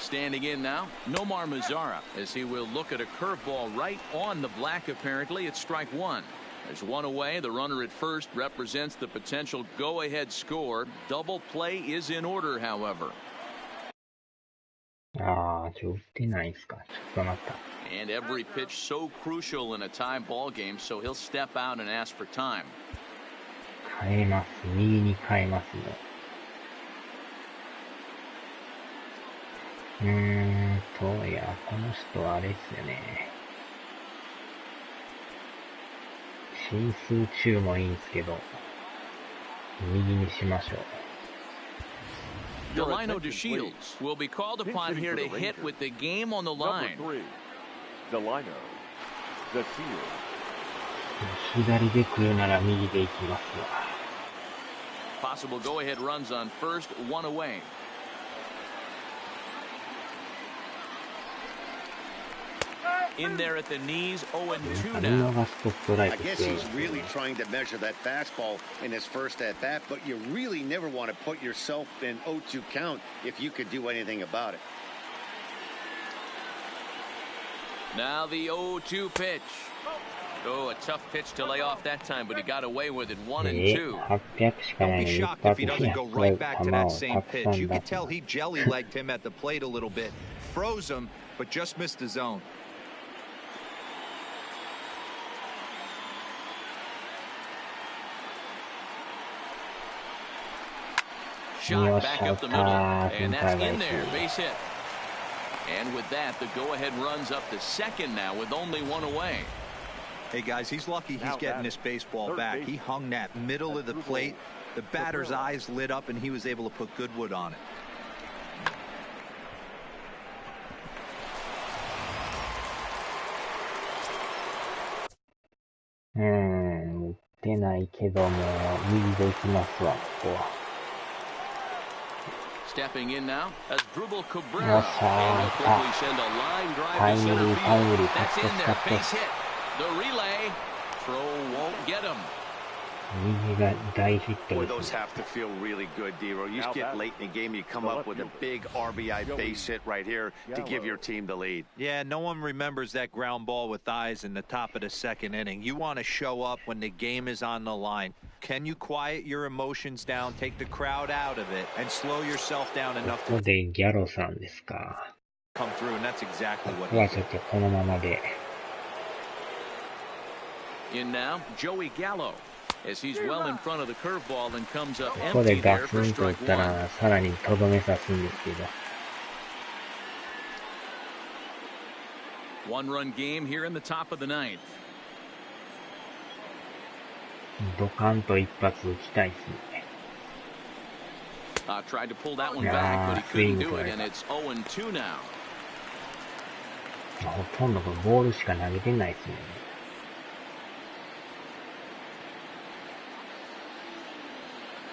Standing in now, Nomar Mazara, as he will look at a curveball right on the black. Apparently, it's strike 1. There's 1 away. The runner at first represents the potential go-ahead score. Double play is in order, however. And every pitch so crucial in a tie ball game, so he'll step out and ask for time. 変えます。右に変えますね。いや、この人はあれっすよね。進数中もいいんですけど、右にしましょう。Delino DeShields will be called upon here to hit with the game on the line. Delino DeShields. 左で来るなら右で行きますわ。Possible go-ahead runs on first, 1 away. In there at the knees, 0-2 now. I guess he's really trying to measure that fastball in his first at-bat, but you really never want to put yourself in 0-2 count if you could do anything about it. Now the 0-2 pitch. Oh, a tough pitch to lay off that time, but he got away with it. 1-2. Don't be shocked if he doesn't go right back to that same pitch. You can tell he jelly-legged him at the plate a little bit. Froze him, but just missed the zone. Shot back up the middle, and that's in there, base hit. And with that, the go-ahead runs up to second now with only 1 away. Hey, guys, he's lucky he's getting this baseball back. He hung that middle of the plate. The batter's eyes lit up, and he was able to put good wood on it. Stepping in now as Drupal Cabrera. And he'll quickly send a line drive to center field. That's in there. Base hit. The relay. Throw won't get him. Boy, those have to feel really good, Dero. You get late in the game, you come up with a big RBI base hit right here to give your team the lead. Yeah, no one remembers that ground ball with eyes in the top of the second inning. You want to show up when the game is on the line. Can you quiet your emotions down, take the crowd out of it, and slow yourself down enough to come through? And that's exactly what he did. In now, Joey Gallo, as he's well in front of the curveball and comes up empty there for strike 1. One-run game here in the top of the 9th. Tried to pull that one back, but he couldn't do it, and it's 0-2 now. ほとんどこれボールしか投げてないですね。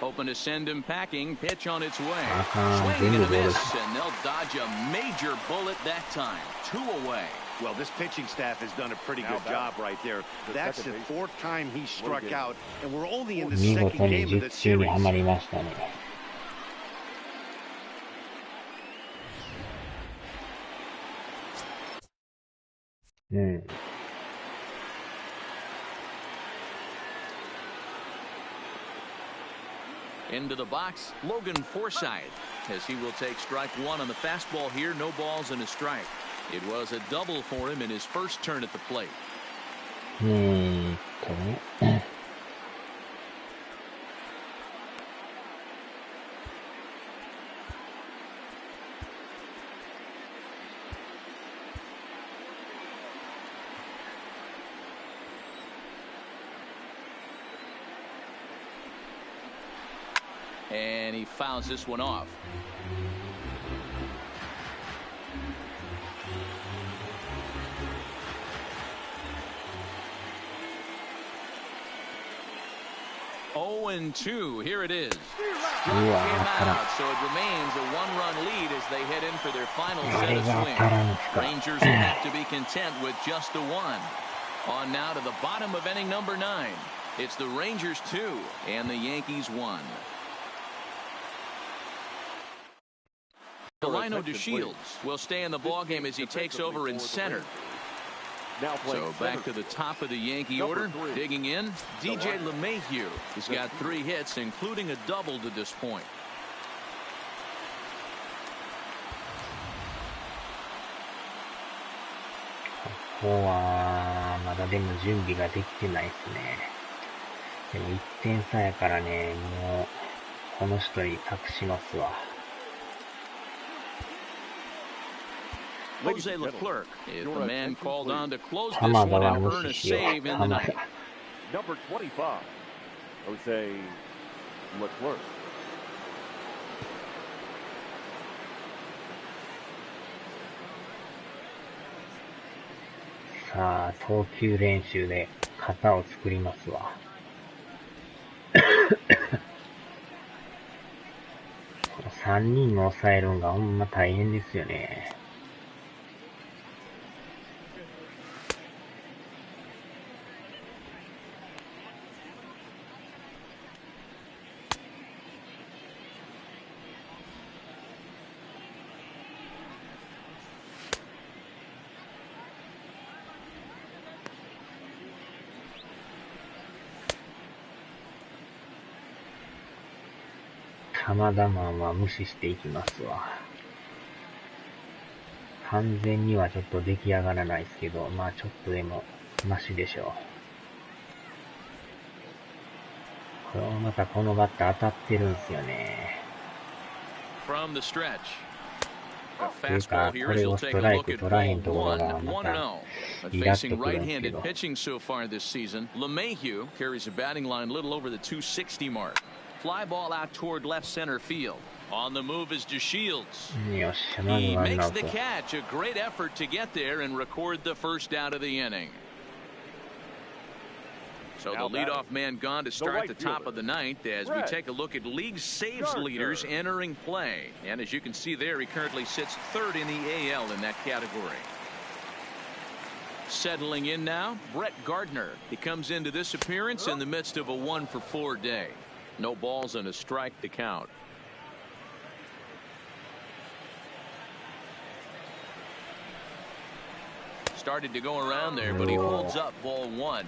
Hoping to send him packing. Pitch on its way. Swing and a miss, and they'll dodge a major bullet that time. 2 away. Well, this pitching staff has done a pretty good job right there. That's the 4th time he struck out, and we're only in the 見 second 事に game of 10 the 球にはま series. りましたね。うん。Into the box, Logan Forsythe, as he will take strike 1 on the fastball here. No balls and a strike. It was a double for him in his first turn at the plate. ね。And he fouls this one off. Oh, and 2. Here it is. Struck him out, so it remains a 1-run lead as they head in for their final set of swings. Rangers will have to be content with just the 1. On now to the bottom of inning number 9. It's the Rangers 2 and the Yankees 1. Delino DeShields will stay in the ballgame as he takes over in center. So back to the top of the Yankee order. Digging in, DJ LeMahieu. He's got 3 hits, including a double to this point.ここはまだでも準備ができてないですね。でも1点差やからね、もうこの人に託しますわ。Jose Leclerc is the man called on to close this one and earn a save in the ninth. Number 25, Jose Leclerc. さあ、投球練習で型を作りますわ。この3人も抑えるのがほんま大変ですよね。浜田マンは無視していきますわ。完全にはちょっと出来上がらないですけど、まあちょっとでもマシでしょう。これまたこのバッター当たってるんですよね。というか、これをストライク取らへんところがまたイラッとくるんですけど。LeMahieu carries a batting line a little over the 260 mark. Fly ball out toward left center field. On the move is DeShields. He makes the catch. A great effort to get there and record the first out of the inning. So the leadoff man gone to start the top of the ninth as we take a look at league saves leaders entering play. And as you can see there, he currently sits 3rd in the AL in that category. Settling in now, Brett Gardner. He comes into this appearance in the midst of a 1-for-4 day. No balls and a strike to count. Started to go around there, but he holds up ball 1.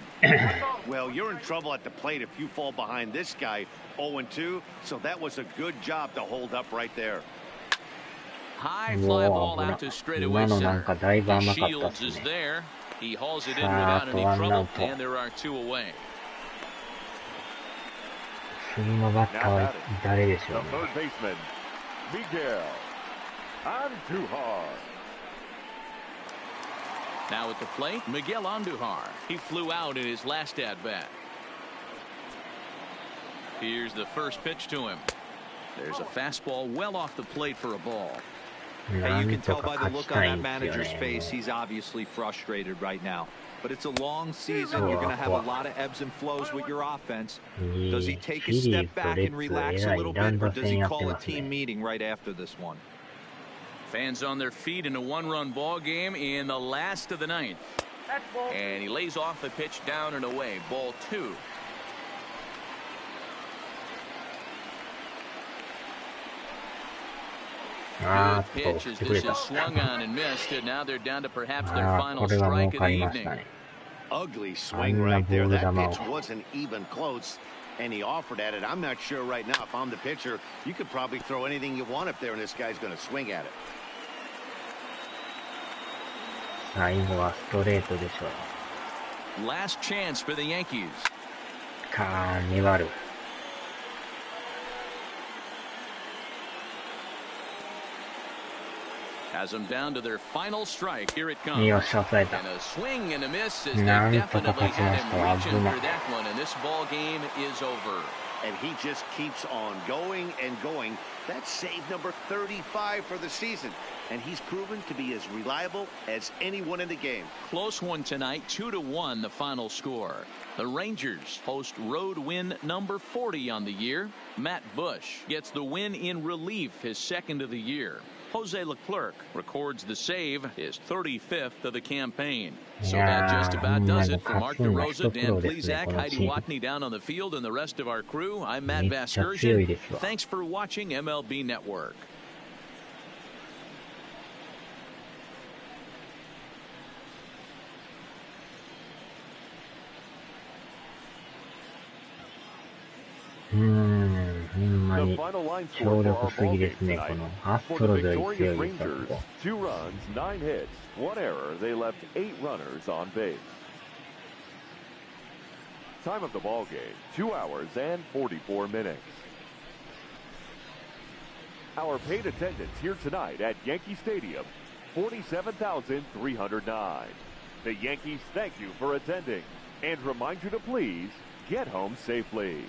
Well, you're in trouble at the plate if you fall behind this guy 0-2, so that was a good job to hold up right there. High fly ball out to straightaway center. Shields is there. He hauls it in without any trouble, and there are 2 away. 次のバッターは誰でしょうね。Third baseman, Miguel Andujar. Now at the plate, Miguel Andujar. He flew out in his last at-bat. Here's the first pitch to him. There's a fastball well off the plate for a ball. Hey, you な can んと tell か by the 勝ち look た on い that んですよ manager's ね。 face, he's obviously frustrated right now. But it's a long そ season. う You're going to あ have と a は lot of ebbs and flows with your offense. い Does he い take シ a リ step ーズと back レ and ッツ relax え a らい little 乱 bit, or 打 does 戦 he やって call a ますね。 team meeting right after this one? Fans on their feet in a one-run ball game in the last of the ninth. And he lays off the pitch down and away. Ball 2. Good pitch as this is swung on and missed, and now they're down to perhaps their ああ、こ final れは儲 strike of か the りまし evening. たね。 Ugly あ swing んな right ボ there. ール That 球 pitch を。 wasn't even close, and he offered at it. I'm not sure right now if I'm the pitcher. You could probably throw anything you want up there, and this guy's going to swing at it. 最後はストレートでしょう。 Last chance for the Yankees. 粘る。Has them down to their final strike. Here it comes. よし、抑えた。 And a swing and a miss as they なんとか definitely 勝ちま had し him た。 reaching 危な for い。 that one, and this ball game is over. And he just keeps on going and going. That's save number 35 for the season. And he's proven to be as reliable as anyone in the game. Close one tonight, 2-1 the final score. The Rangers host road win number 40 on the year. Matt Bush gets the win in relief, his second of the year. Jose Leclerc records the save, his 35th of the campaign. So that just about does it. For Mark DeRosa, Dan Plesac, Heidi Watney down on the field, and the rest of our crew, I'm Matt Vasgersian. Thanks for watching MLB Network. The final line score for our ball game tonight. For the victorious Rangers, 2 runs, 9 hits, 1 error. They left 8 runners on base. Time of the ball game, 2 hours and 44 minutes. Our paid attendance here tonight at Yankee Stadium, 47,309. The Yankees thank you for attending and remind you to please get home safely.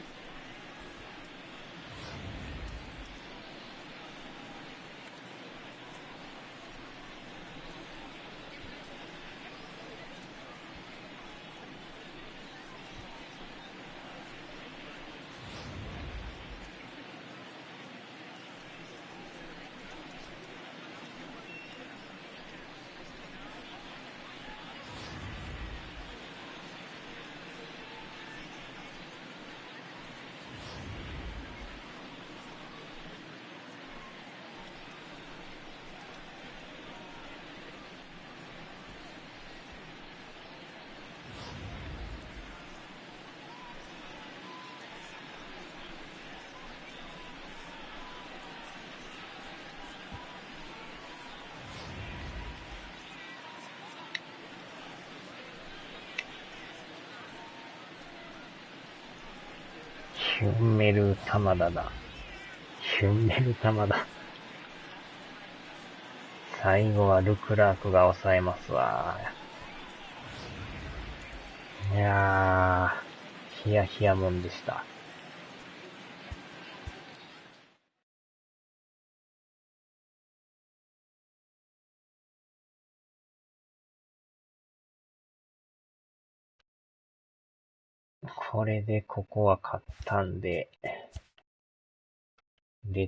ヒュンメル玉田だ。ヒュンメル玉田。最後はルクラークが抑えますわ。いやー、ヒヤヒヤもんでした。これでここは勝ったんで、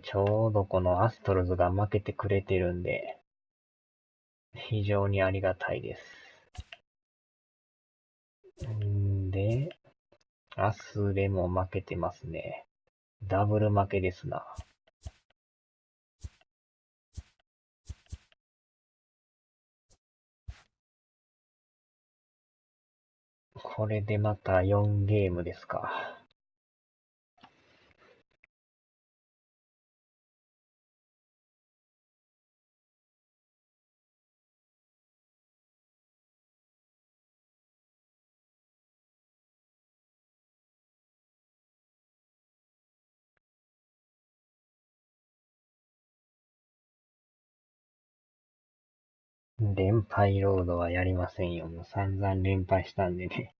ちょうどこのアストロズが負けてくれてるんで、非常にありがたいです。で、アスレも負けてますね。ダブル負けですな。これでまた4ゲームですか。連敗ロードはやりませんよ。もう散々連敗したんでね。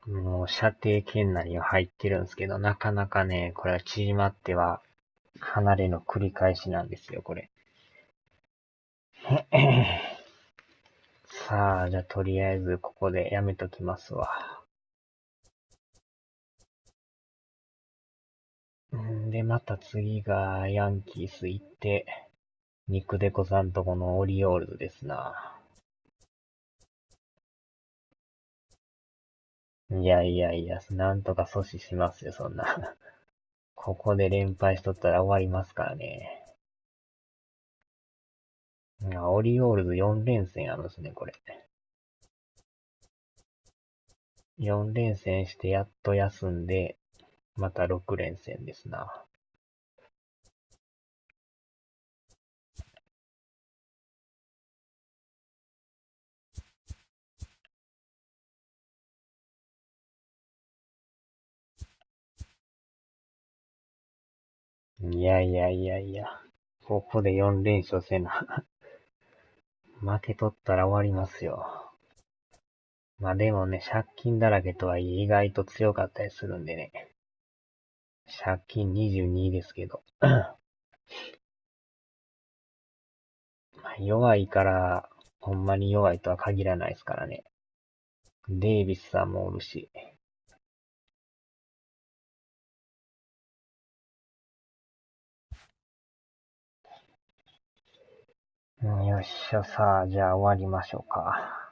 もう射程圏内には入ってるんですけど、なかなかね、これは縮まっては離れの繰り返しなんですよ、これ。さあ、じゃあとりあえずここでやめときますわ。で、また次がヤンキース行って、肉デコさんとこのオリオールズですな。いやいやいや、なんとか阻止しますよ、そんな。ここで連敗しとったら終わりますからね。オリオールズ4連戦あるんですね、これ。4連戦してやっと休んで、また6連戦ですな。いやいやいやいや。ここで4連勝せな。負けとったら終わりますよ。まあでもね、借金だらけとはいえ意外と強かったりするんでね。借金22ですけど。弱いから、ほんまに弱いとは限らないですからね。デイビスさんもおるし。よっしゃ、さあ、じゃあ終わりましょうか。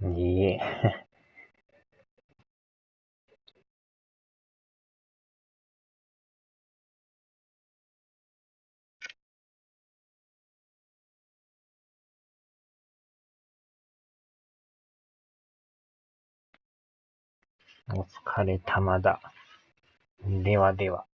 いいえ。お疲れ玉だ。ではでは。